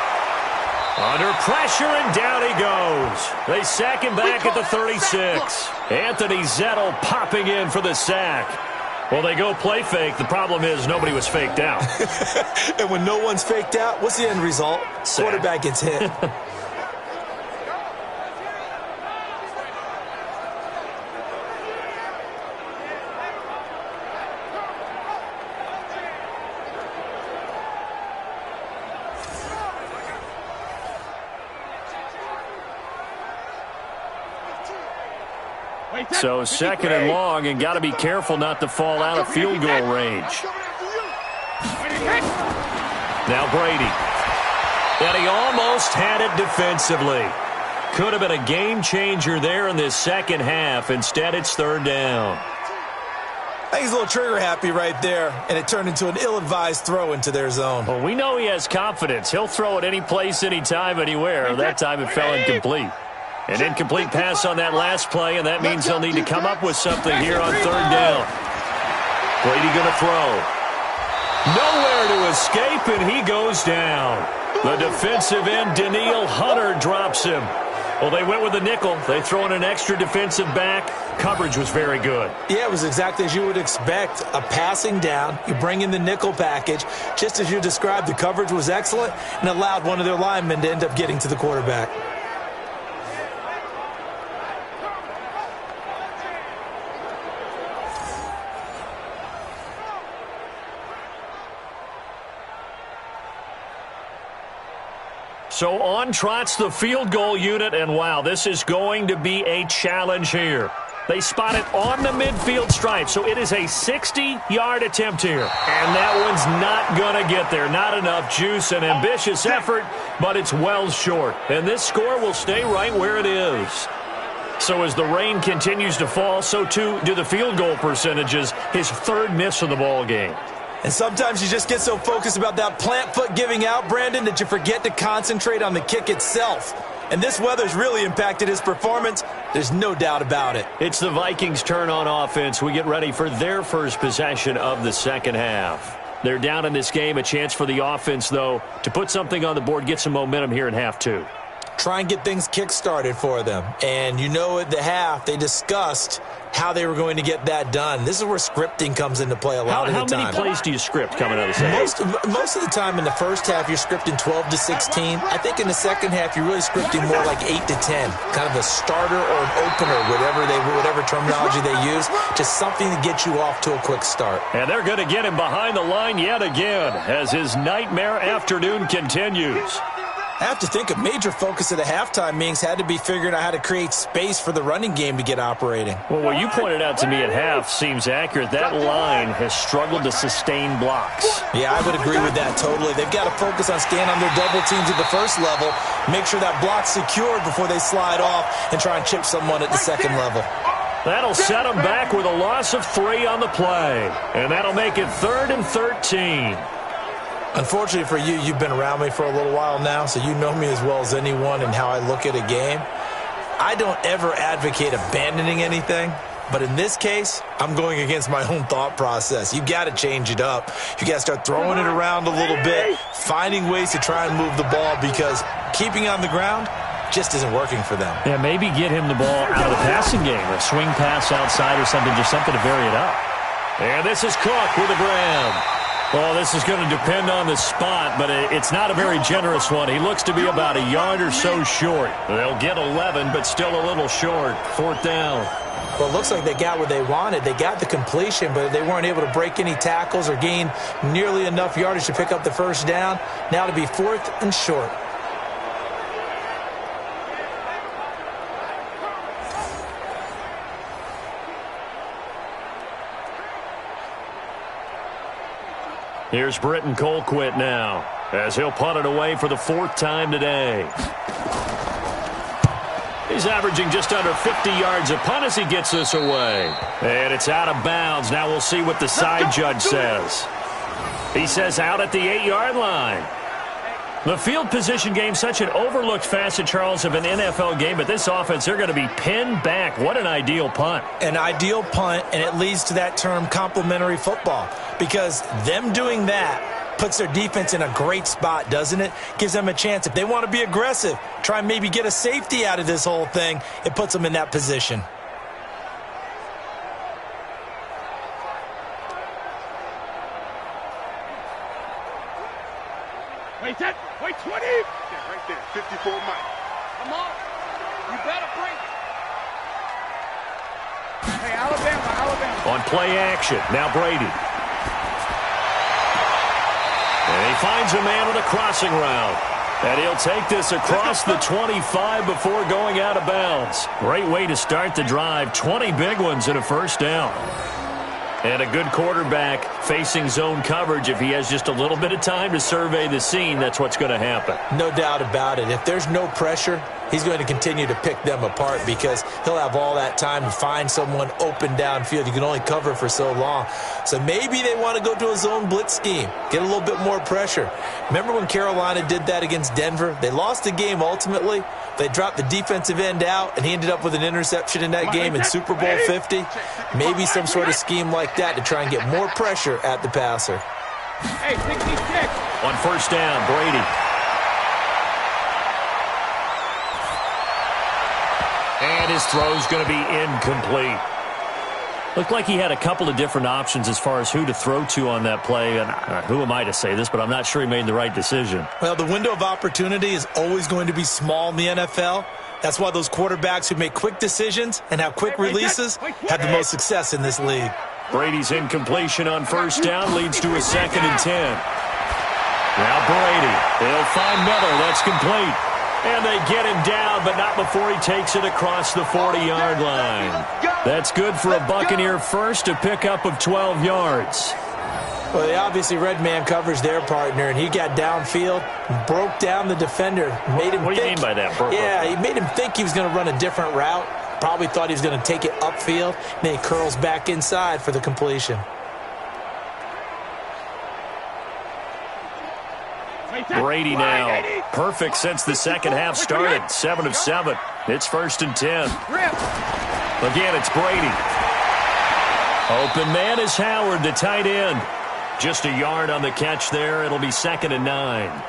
Under pressure, and down he goes. They sack him back at the 36. Anthony Zettel popping in for the sack. Well, they go play fake. The problem is nobody was faked out. And when no one's faked out, what's the end result? Sack. Quarterback gets hit. So 2nd and long, and got to be careful not to fall out of field goal range. Now Brady. And he almost had it defensively. Could have been a game changer there in this second half. Instead, it's 3rd down. I think he's a little trigger happy right there, and it turned into an ill-advised throw into their zone. Well, we know he has confidence. He'll throw it any place, anytime, anywhere. That time it fell incomplete. An incomplete pass on that last play, and that means they'll need to come up with something here on 3rd down. Brady going to throw. Nowhere to escape, and he goes down. The defensive end, Daniil Hunter, drops him. Well, they went with the nickel. They throw in an extra defensive back. Coverage was very good. Yeah, it was exactly as you would expect. A passing down. You bring in the nickel package. Just as you described, the coverage was excellent and allowed one of their linemen to end up getting to the quarterback. So on trots the field goal unit, and wow, this is going to be a challenge here. They spot it on the midfield stripe, so it is a 60-yard attempt here. And that one's not going to get there. Not enough juice, an ambitious effort, but it's well short. And this score will stay right where it is. So as the rain continues to fall, so too do the field goal percentages. His third miss of the ball game. And sometimes you just get so focused about that plant foot giving out, Brandon, that you forget to concentrate on the kick itself. And this weather's really impacted his performance. There's no doubt about it. It's the Vikings' turn on offense. We get ready for their first possession of the second half. They're down in this game. A chance for the offense, though, to put something on the board, get some momentum here in half two. Try and get things kick-started for them. And you know at the half, they discussed how they were going to get that done. This is where scripting comes into play a lot of the time. How many plays do you script coming out of the second? Most of the time in the first half, you're scripting 12 to 16. I think in the second half, you're really scripting more like 8 to 10. Kind of a starter or an opener, whatever terminology they use. Just something to get you off to a quick start. And they're going to get him behind the line yet again as his nightmare afternoon continues. I have to think a major focus of the halftime meetings had to be figuring out how to create space for the running game to get operating. Well, what you pointed out to me at half seems accurate. That line has struggled to sustain blocks. Yeah, I would agree with that totally. They've got to focus on staying on their double teams at the first level, make sure that block's secured before they slide off and try and chip someone at the second level. That'll set them back with a loss of 3 on the play. And that'll make it 3rd and 13. Unfortunately for you, you've been around me for a little while now, so you know me as well as anyone and how I look at a game. I don't ever advocate abandoning anything, but in this case, I'm going against my own thought process. You've got to change it up. You got to start throwing it around a little bit, finding ways to try and move the ball, because keeping on the ground just isn't working for them. Yeah, maybe get him the ball out of the passing game, a swing pass outside or something, just something to vary it up. And this is Cook with a grab. Well, this is going to depend on the spot, but it's not a very generous one. He looks to be about a yard or so short. They'll get 11, but still a little short. 4th down. Well, it looks like they got what they wanted. They got the completion, but they weren't able to break any tackles or gain nearly enough yardage to pick up the first down. Now to be 4th and short. Here's Britton Colquitt now, as he'll punt it away for the 4th time today. He's averaging just under 50 yards a punt as he gets this away. And it's out of bounds. Now we'll see what the side judge says. He says out at the 8-yard line. The field position game, such an overlooked facet, Charles, of an NFL game, but this offense, they're going to be pinned back. What an ideal punt. An ideal punt, and it leads to that term complementary football, because them doing that puts their defense in a great spot, doesn't it? Gives them a chance. If they want to be aggressive, try and maybe get a safety out of this whole thing, it puts them in that position. Wait, set. Wait, 20. Yeah, right there. 54 Mike. Come on. You better bring it. Hey, Alabama. On play action. Now Brady. And he finds a man on a crossing route. And he'll take this across the 25 before going out of bounds. Great way to start the drive. 20 big ones and a first down. And a good quarterback facing zone coverage. If he has just a little bit of time to survey the scene, that's what's going to happen. No doubt about it. If there's no pressure, he's going to continue to pick them apart, because he'll have all that time to find someone open downfield. You can only cover for so long. So maybe they want to go to a zone blitz scheme, get a little bit more pressure. Remember when Carolina did that against Denver? They lost the game ultimately. They dropped the defensive end out, and he ended up with an interception in that game in Super Bowl 50. Maybe some sort of scheme like that to try and get more pressure at the passer. Hey, 66. On first down, Brady. And his throw's going to be incomplete. Looked like he had a couple of different options as far as who to throw to on that play. And who am I to say this, but I'm not sure he made the right decision. Well, the window of opportunity is always going to be small in the NFL. That's why those quarterbacks who make quick decisions and have quick releases have the most success in this league. Brady's incompletion on first down leads to a 2nd and 10. Now Brady. He'll find Miller. That's complete. And they get him down, but not before he takes it across the 40-yard line. That's good for a Buccaneer first, a pickup of 12 yards. Well, they obviously read man coverage their partner, and he got downfield, broke down the defender, made him What do you mean by that? Yeah, he made him think he was going to run a different route. Probably thought he was going to take it upfield, and then he curls back inside for the completion. Brady now. Perfect since the second half started. 7 of 7. It's 1st and 10. Again, it's Brady. Open man is Howard, the tight end. Just a yard on the catch there. It'll be 2nd and 9.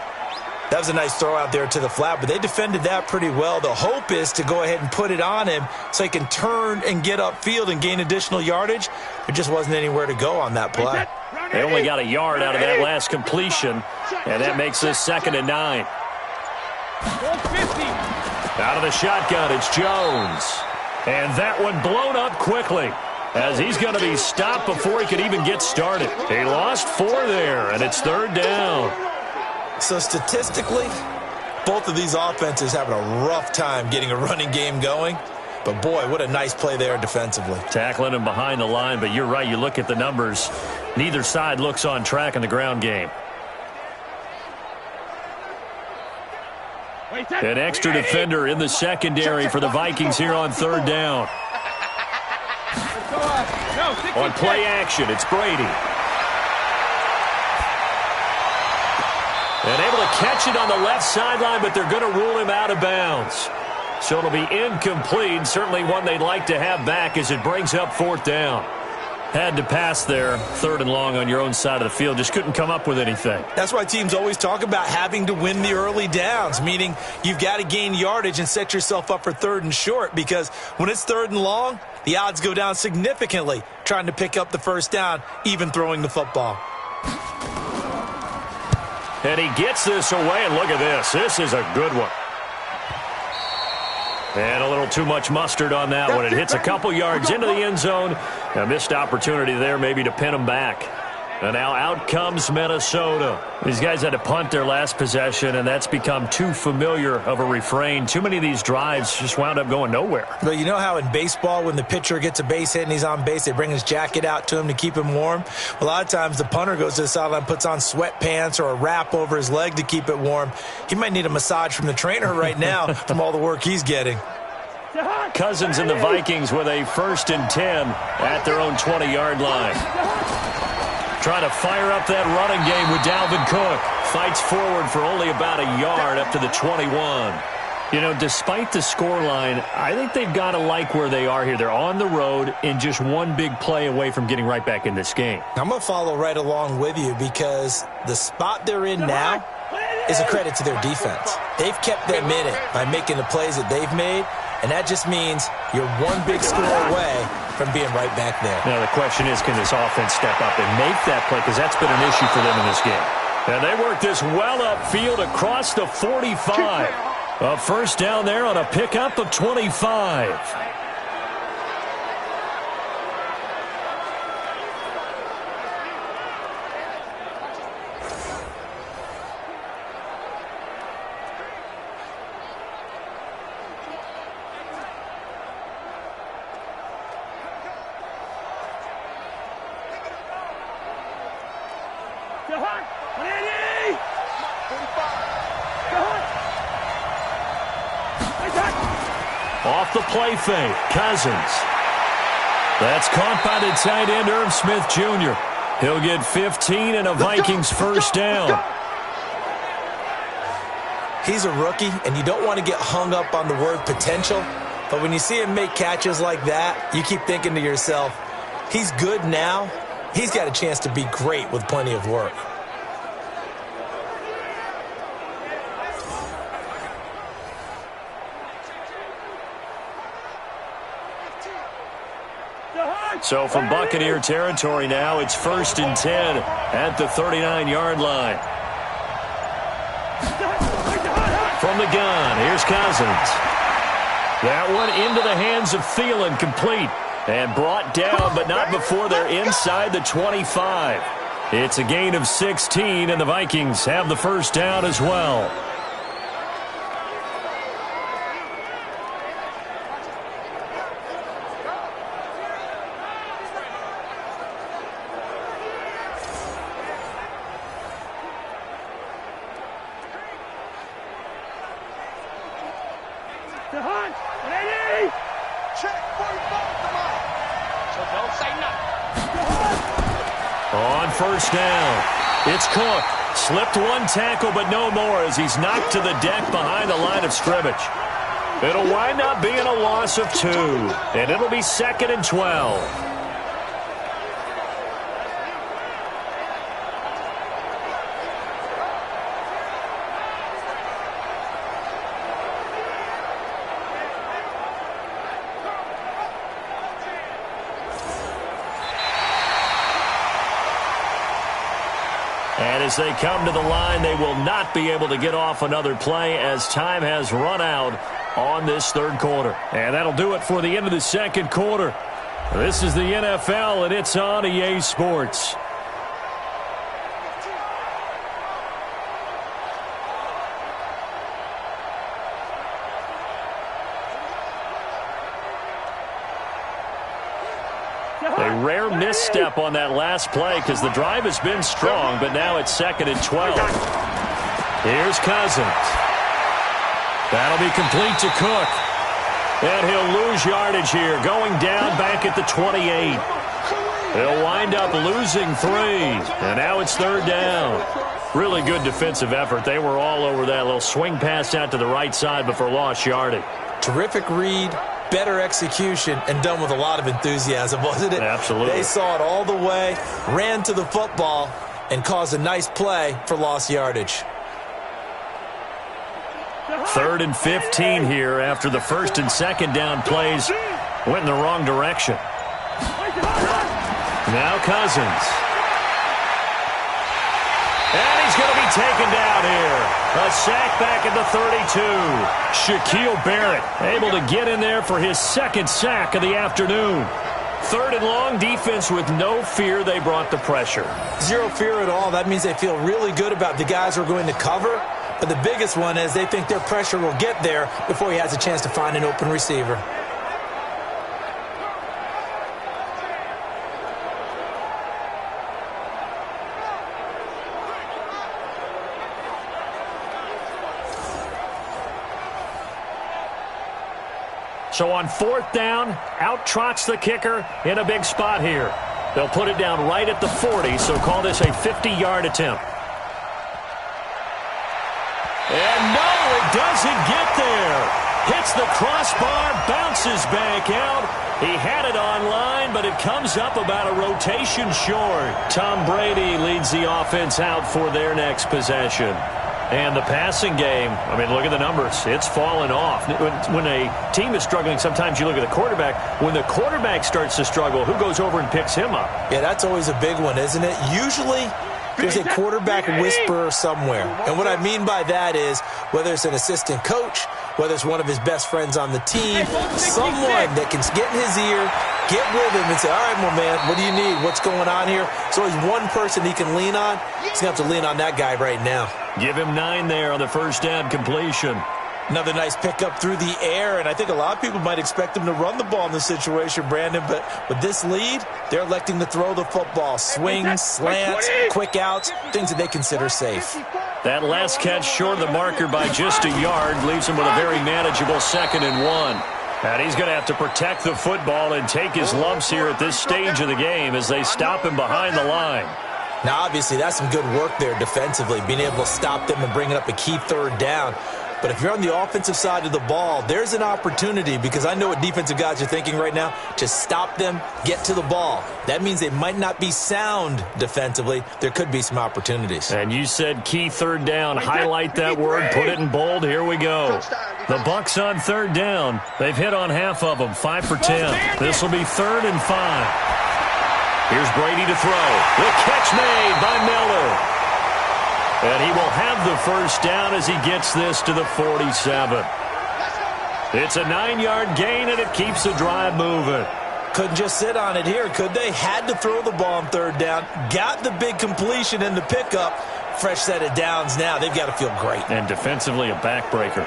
That was a nice throw out there to the flat, but they defended that pretty well. The hope is to go ahead and put it on him so he can turn and get upfield and gain additional yardage. There just wasn't anywhere to go on that play. They only got a yard out of that last completion, and that makes this 2nd and 9. Out of the shotgun, it's Jones. And that one blown up quickly, as he's going to be stopped before he could even get started. He lost 4 there, and it's 3rd down. So statistically, both of these offenses having a rough time getting a running game going. But, boy, what a nice play there defensively. Tackling him behind the line, but you're right. You look at the numbers. Neither side looks on track in the ground game. An extra defender in the secondary for the Vikings here on 3rd down. On play action, it's Brady. And able to catch it on the left sideline, but they're going to rule him out of bounds. So it'll be incomplete. Certainly one they'd like to have back as it brings up 4th down. Had to pass there, 3rd and long on your own side of the field. Just couldn't come up with anything. That's why teams always talk about having to win the early downs, meaning you've got to gain yardage and set yourself up for 3rd and short, because when it's 3rd and long, the odds go down significantly trying to pick up the 1st down, even throwing the football. And he gets this away, and look at this. This is a good one. And a little too much mustard on that one. It hits a couple yards into the end zone. A missed opportunity there maybe to pin him back. And now out comes Minnesota. These guys had to punt their last possession, and that's become too familiar of a refrain. Too many of these drives just wound up going nowhere. But you know how in baseball, when the pitcher gets a base hit and he's on base, they bring his jacket out to him to keep him warm? A lot of times the punter goes to the sideline, puts on sweatpants or a wrap over his leg to keep it warm. He might need a massage from the trainer right now from all the work he's getting. Cousins and the Vikings with a 1st and 10 at their own 20-yard line. Trying to fire up that running game with Dalvin Cook. Fights forward for only about a yard up to the 21. You know, despite the scoreline, I think they've got to like where they are here. They're on the road and just one big play away from getting right back in this game. I'm going to follow right along with you because the spot they're in now is a credit to their defense. They've kept them in it by making the plays that they've made, and that just means you're one big score away from being right back there. Now the question is, can this offense step up and make that play? Because that's been an issue for them in this game. And they work this well upfield across the 45. A 1st down there on a pickup of 25. Off the play fake, Cousins. That's caught by the tight end, Irv Smith Jr. He'll get 15 and a Vikings 1st down. He's a rookie, and you don't want to get hung up on the word potential, but when you see him make catches like that, you keep thinking to yourself, he's good now. He's got a chance to be great with plenty of work. So from Buccaneer territory now, it's 1st and 10 at the 39-yard line. From the gun, here's Cousins. That one into the hands of Thielen, complete. And brought down, but not before they're inside the 25. It's a gain of 16, and the Vikings have the 1st down as well. On first down, it's Cook. Slipped one tackle, but no more as he's knocked to the deck behind the line of scrimmage. It'll wind up being a loss of 2, and it'll be 2nd and 12. And as they come to the line, they will not be able to get off another play as time has run out on this third quarter. And that'll do it for the end of the second quarter. This is the NFL, and it's on EA Sports. A rare misstep on that last play because the drive has been strong, but now it's 2nd and 12. Here's Cousins. That'll be complete to Cook. And he'll lose yardage here, going down back at the 28. He'll wind up losing 3, and now it's 3rd down. Really good defensive effort. They were all over that little swing pass out to the right side before lost yardage. Terrific read, better execution, and done with a lot of enthusiasm, wasn't it? Absolutely. They saw it all the way, ran to the football, and caused a nice play for lost yardage. 3rd and 15 here after the 1st and 2nd down plays went in the wrong direction. Now Cousins. And he's going to be taken down here. A sack back at the 32. Shaquille Barrett able to get in there for his 2nd sack of the afternoon. 3rd and long, defense with no fear. They brought the pressure. Zero fear at all. That means they feel really good about the guys who are going to cover. But the biggest one is they think their pressure will get there before he has a chance to find an open receiver. So on 4th down, out trots the kicker in a big spot here. They'll put it down right at the 40, so call this a 50-yard attempt. And no, it doesn't get there. Hits the crossbar, bounces back out. He had it online, but it comes up about a rotation short. Tom Brady leads the offense out for their next possession. And the passing game, I mean, look at the numbers. It's fallen off. When a team is struggling, sometimes you look at the quarterback. When the quarterback starts to struggle, who goes over and picks him up? Yeah, that's always a big one, isn't it? Usually, there's a quarterback whisperer somewhere. And what I mean by that is, whether it's an assistant coach, whether it's one of his best friends on the team, someone that can get in his ear, get with him and say, all right, my man, what do you need? What's going on here? So there's one person he can lean on. He's going to have to lean on that guy right now. Give him 9 there on the 1st down completion. Another nice pickup through the air, and I think a lot of people might expect him to run the ball in this situation, Brandon, but with this lead, they're electing to throw the football. Swings, slants, quick outs, things that they consider safe. That last catch short of the marker by just a yard leaves him with a very manageable 2nd and 1. And he's going to have to protect the football and take his lumps here at this stage of the game as they stop him behind the line. Now, obviously, that's some good work there defensively, being able to stop them and bringing up a key 3rd down. But if you're on the offensive side of the ball, there's an opportunity, because I know what defensive guys are thinking right now, to stop them, get to the ball. That means they might not be sound defensively. There could be some opportunities. And you said key 3rd down. Highlight that word. Put it in bold. Here we go. The Bucs on 3rd down. They've hit on half of them, 5 for 10. This will be 3rd and 5. Here's Brady to throw. The catch made by Miller. And he will have the 1st down as he gets this to the 47. It's a 9-yard gain, and it keeps the drive moving. Couldn't just sit on it here, could they? Had to throw the ball on 3rd down. Got the big completion in the pickup. Fresh set of downs now. They've got to feel great. And defensively, a backbreaker.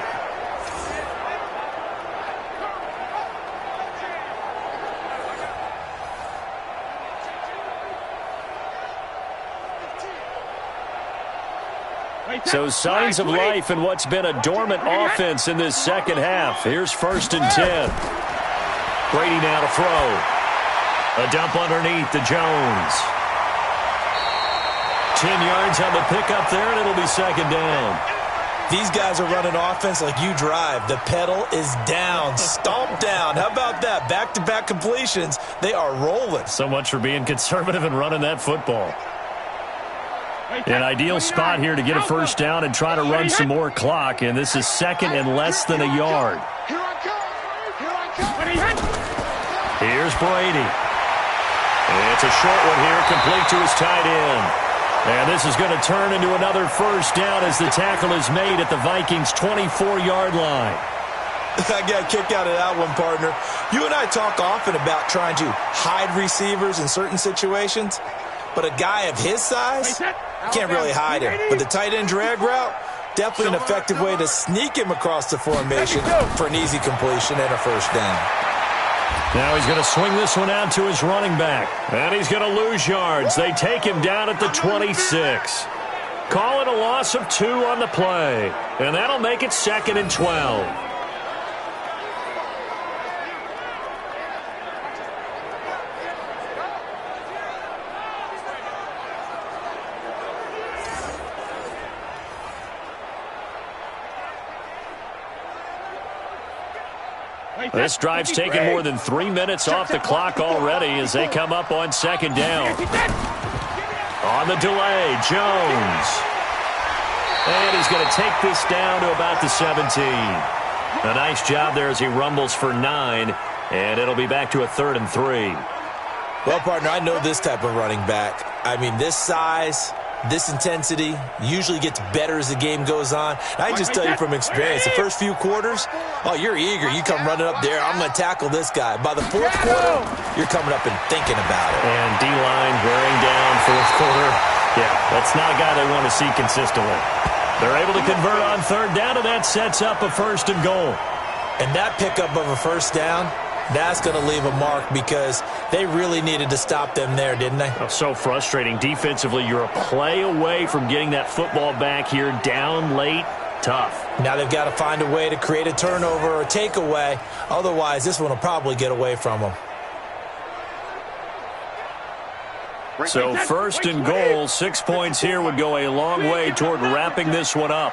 So signs of life in what's been a dormant offense in this second half. Here's 1st and 10. Brady now to throw. A dump underneath to Jones. 10 yards on the pickup there, and it'll be second down. These guys are running offense like you drive. The pedal is down, stomped down. How about that? Back-to-back completions. They are rolling. So much for being conservative and running that football. An ideal spot here to get a first down and try to run some more clock, and this is second and less than a yard. Here's Brady. It's a short one here, complete to his tight end. And this is going to turn into another first down as the tackle is made at the Vikings' 24-yard line. I got a kick out of that one, partner. You and I talk often about trying to hide receivers in certain situations, but a guy of his size can't really hide him. But the tight end drag route, definitely an effective way to sneak him across the formation for an easy completion and a first down. Now he's going to swing this one out to his running back. And he's going to lose yards. They take him down at the 26. Call it a loss of 2 on the play. And that'll make it second and 12. This drive's taken more than 3 minutes off the clock already as they come up on second down. On the delay, Jones. And he's going to take this down to about the 17. A nice job there as he rumbles for 9, and it'll be back to a 3rd and 3. Well, partner, I know this type of running back. I mean, this size, this intensity usually gets better as the game goes on. And I just tell you from experience, the first few quarters, oh, you're eager. You come running up there. I'm going to tackle this guy. By the 4th quarter, you're coming up and thinking about it. And D-line wearing down 4th quarter. Yeah, that's not a guy they want to see consistently. They're able to convert on 3rd down, and that sets up a 1st and goal. And that pickup of a first down, that's going to leave a mark because they really needed to stop them there, didn't they? Oh, so frustrating. Defensively, you're a play away from getting that football back here down late. Tough. Now they've got to find a way to create a turnover or a takeaway. Otherwise, this one will probably get away from them. So 1st and goal, 6 points here would go a long way toward wrapping this one up.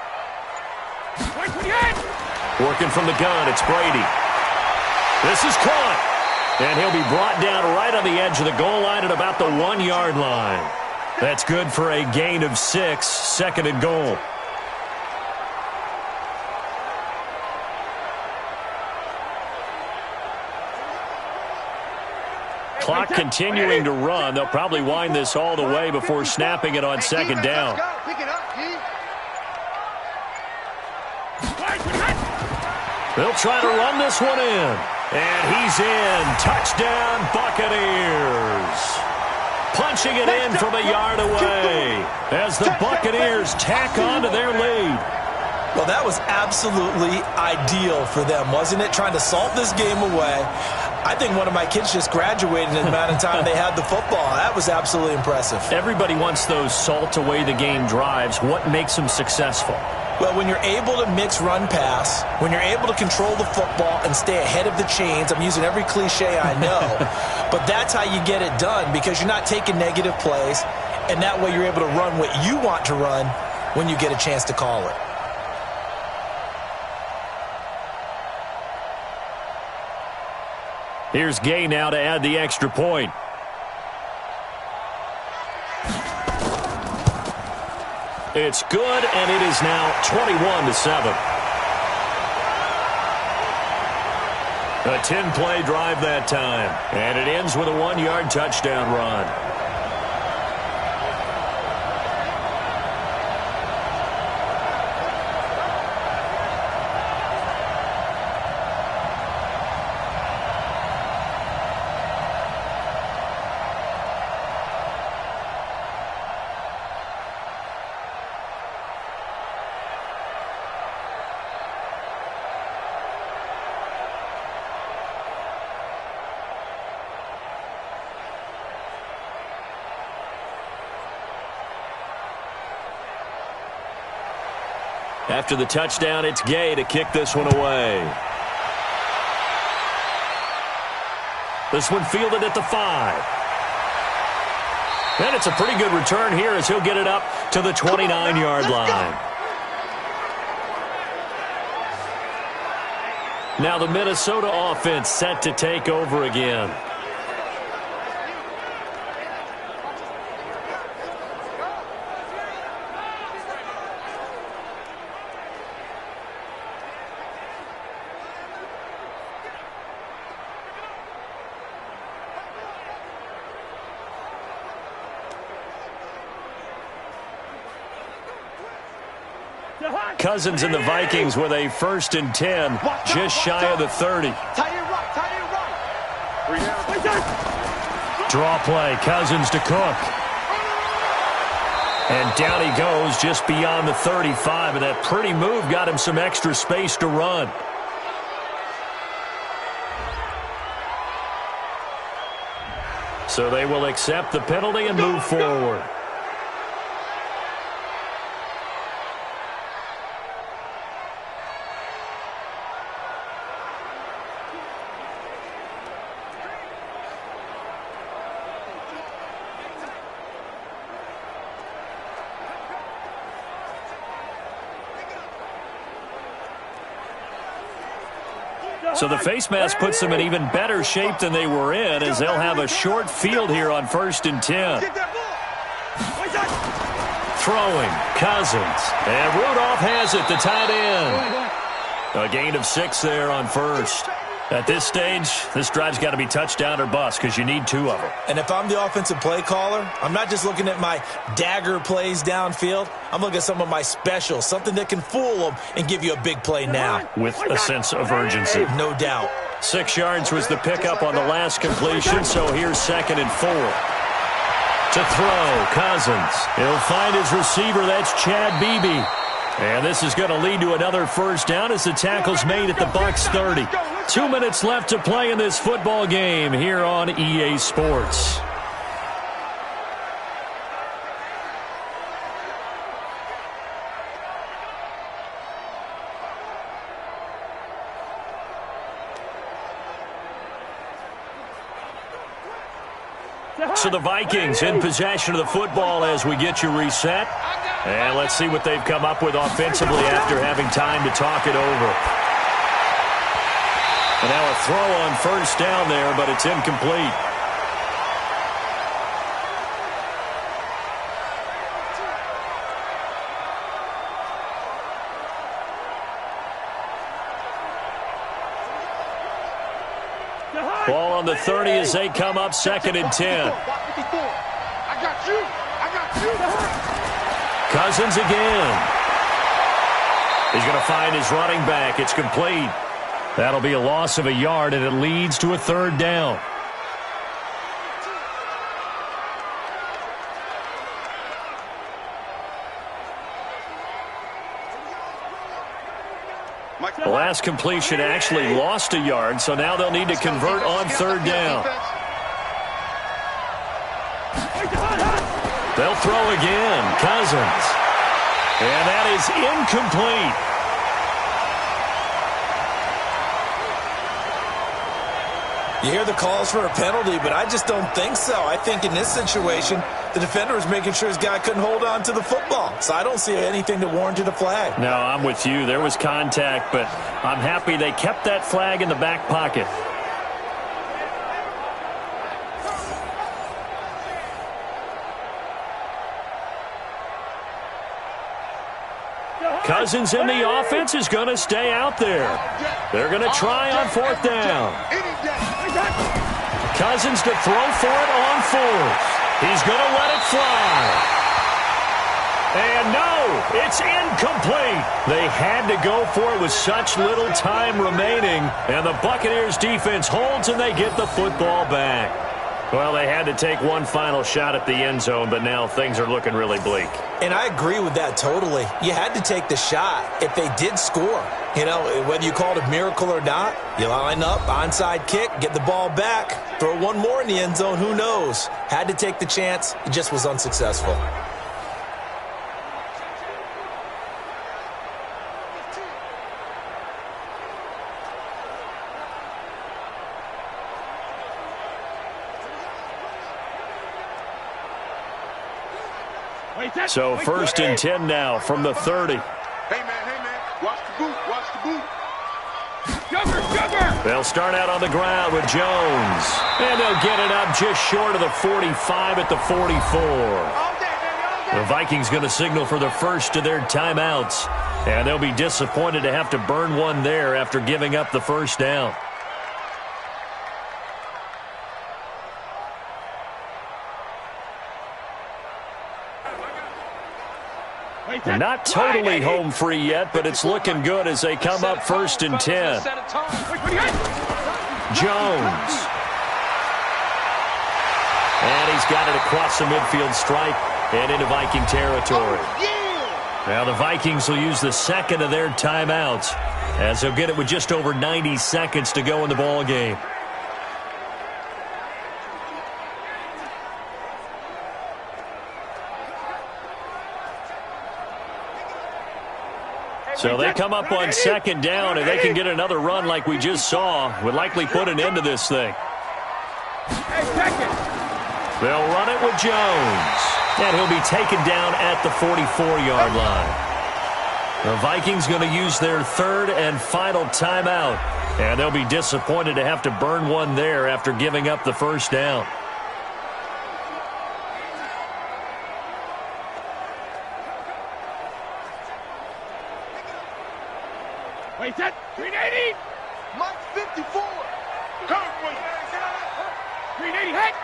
Working from the gun, it's Brady. This is caught. And he'll be brought down right on the edge of the goal line at about the 1-yard line. That's good for a gain of 6, 2nd and goal. Clock continuing to run. They'll probably wind this all the way before snapping it on 2nd down. They'll try to run this one in. And he's in. Touchdown, Buccaneers. Punching it in from a yard away as the Buccaneers tack on to their lead. Well, that was absolutely ideal for them, wasn't it? Trying to salt this game away. I think one of my kids just graduated in the amount of time they had the football. That was absolutely impressive. Everybody wants those salt away the game drives. What makes them successful? Well, when you're able to mix run-pass, when you're able to control the football and stay ahead of the chains, I'm using every cliche I know, but that's how you get it done because you're not taking negative plays, and that way you're able to run what you want to run when you get a chance to call it. Here's Gay now to add the extra point. It's good, and it is now 21-7. A 10-play drive that time, and it ends with a 1-yard touchdown run. After the touchdown, it's Gay to kick this one away. This one fielded at the 5. And it's a pretty good return here as he'll get it up to the 29-yard line. Now the Minnesota offense set to take over again. Cousins and the Vikings with a 1st and 10, just shy of the 30. Draw play, Cousins to Cook. And down he goes just beyond the 35, and that pretty move got him some extra space to run. So they will accept the penalty and move forward. So the face mask puts them in even better shape than they were in, as they'll have a short field here on 1st and 10. Throwing, Cousins. And Rudolph has it, the tight end. A gain of 6 there on 1st. At this stage, this drive's got to be touchdown or bust because you need 2 of them. And if I'm the offensive play caller, I'm not just looking at my dagger plays downfield. I'm looking at some of my specials, something that can fool them and give you a big play now. With a sense of urgency. No doubt. 6 yards was the pickup on the last completion, so here's 2nd and 4. To throw, Cousins. He'll find his receiver, that's Chad Beebe. And this is going to lead to another 1st down as the tackle's made at the Bucs 30. 2 minutes left to play in this football game here on EA Sports. So the Vikings in possession of the football as we get you reset. And let's see what they've come up with offensively after having time to talk it over. And now a throw on 1st down there, but it's incomplete. Ball on the 30 as they come up 2nd and 10. I got you. Cousins again. He's going to find his running back. It's complete. That'll be a loss of a yard, and it leads to a 3rd down. The last completion actually lost a yard, so now they'll need to convert on 3rd down. They'll throw again. Cousins. And that is incomplete. You hear the calls for a penalty, but I just don't think so. I think in this situation, the defender was making sure his guy couldn't hold on to the football. So I don't see anything that warranted a flag. No, I'm with you. There was contact, but I'm happy they kept that flag in the back pocket. Cousins in the offense is going to stay out there. They're going to try on 4th down. Cousins to throw for it on 4th. He's going to let it fly. And no, it's incomplete. They had to go for it with such little time remaining. And the Buccaneers defense holds and they get the football back. Well, they had to take one final shot at the end zone, but now things are looking really bleak. And I agree with that totally. You had to take the shot if they did score. You know, whether you call it a miracle or not, you line up, onside kick, get the ball back, throw one more in the end zone, who knows? Had to take the chance. It just was unsuccessful. So 1st and 10 now from the 30. Hey, man, watch the boot, watch the boot. They'll start out on the ground with Jones. And they'll get it up just short of the 45 at the 44. The Vikings going to signal for the first of their timeouts. And they'll be disappointed to have to burn one there after giving up the first down. Not totally home free yet, but it's looking good as they come up 1st and 10. Jones. And he's got it across the midfield stripe and into Viking territory. Now the Vikings will use the second of their timeouts as they'll get it with just over 90 seconds to go in the ball game. So they come up on 2nd down, and they can get another run like we just saw. Would likely put an end to this thing. They'll run it with Jones. And he'll be taken down at the 44-yard line. The Vikings going to use their 3rd and final timeout. And they'll be disappointed to have to burn one there after giving up the first down. Wait, that 380. Mike 54. Come with it. 380 heck.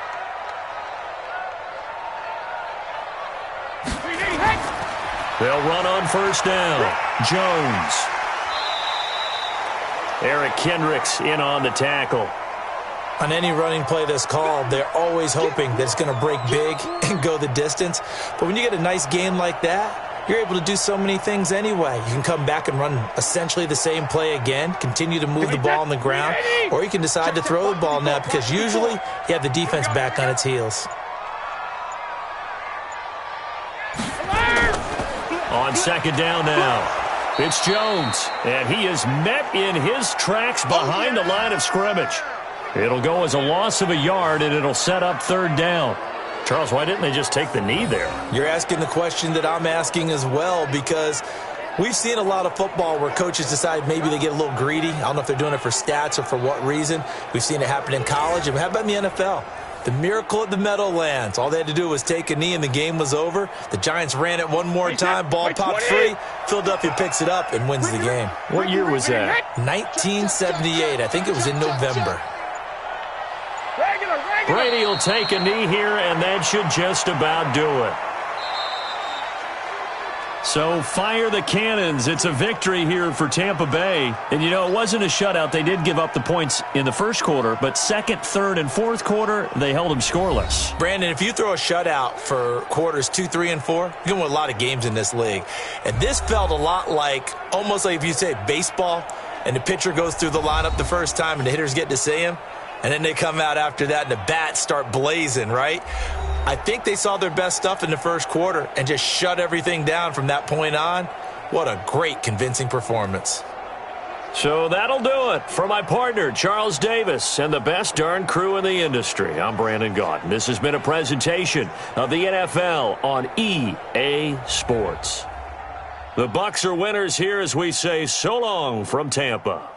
380 heck. They'll run on 1st down. Jones. Eric Kendricks in on the tackle. On any running play that's called, they're always hoping that it's going to break big and go the distance. But when you get a nice game like that, you're able to do so many things anyway. You can come back and run essentially the same play again, continue to move the ball on the ground, or you can decide to throw the ball now because usually you have the defense back on its heels. On 2nd down now, it's Jones, and he is met in his tracks behind the line of scrimmage. It'll go as a loss of a yard, and it'll set up 3rd down. Charles, why didn't they just take the knee there? You're asking the question that I'm asking as well, because we've seen a lot of football where coaches decide maybe they get a little greedy. I don't know if they're doing it for stats or for what reason. We've seen it happen in college. And how about in the NFL? The miracle at the Meadowlands. All they had to do was take a knee and the game was over. The Giants ran it one more time. Ball popped free. Philadelphia picks it up and wins the game. What year was that? 1978. I think it was in November. Brady will take a knee here, and that should just about do it. So fire the cannons. It's a victory here for Tampa Bay. And, you know, it wasn't a shutout. They did give up the points in the first quarter, but 2nd, 3rd, and 4th quarter, they held them scoreless. Brandon, if you throw a shutout for quarters 2, 3, and 4, you're going to win a lot of games in this league. And this felt a lot like, almost like if you say baseball, and the pitcher goes through the lineup the first time and the hitters get to see him. And then they come out after that and the bats start blazing, right? I think they saw their best stuff in the first quarter and just shut everything down from that point on. What a great, convincing performance. So that'll do it. For my partner, Charles Davis, and the best darn crew in the industry, I'm Brandon Gaudin. This has been a presentation of the NFL on EA Sports. The Bucs are winners here as we say so long from Tampa.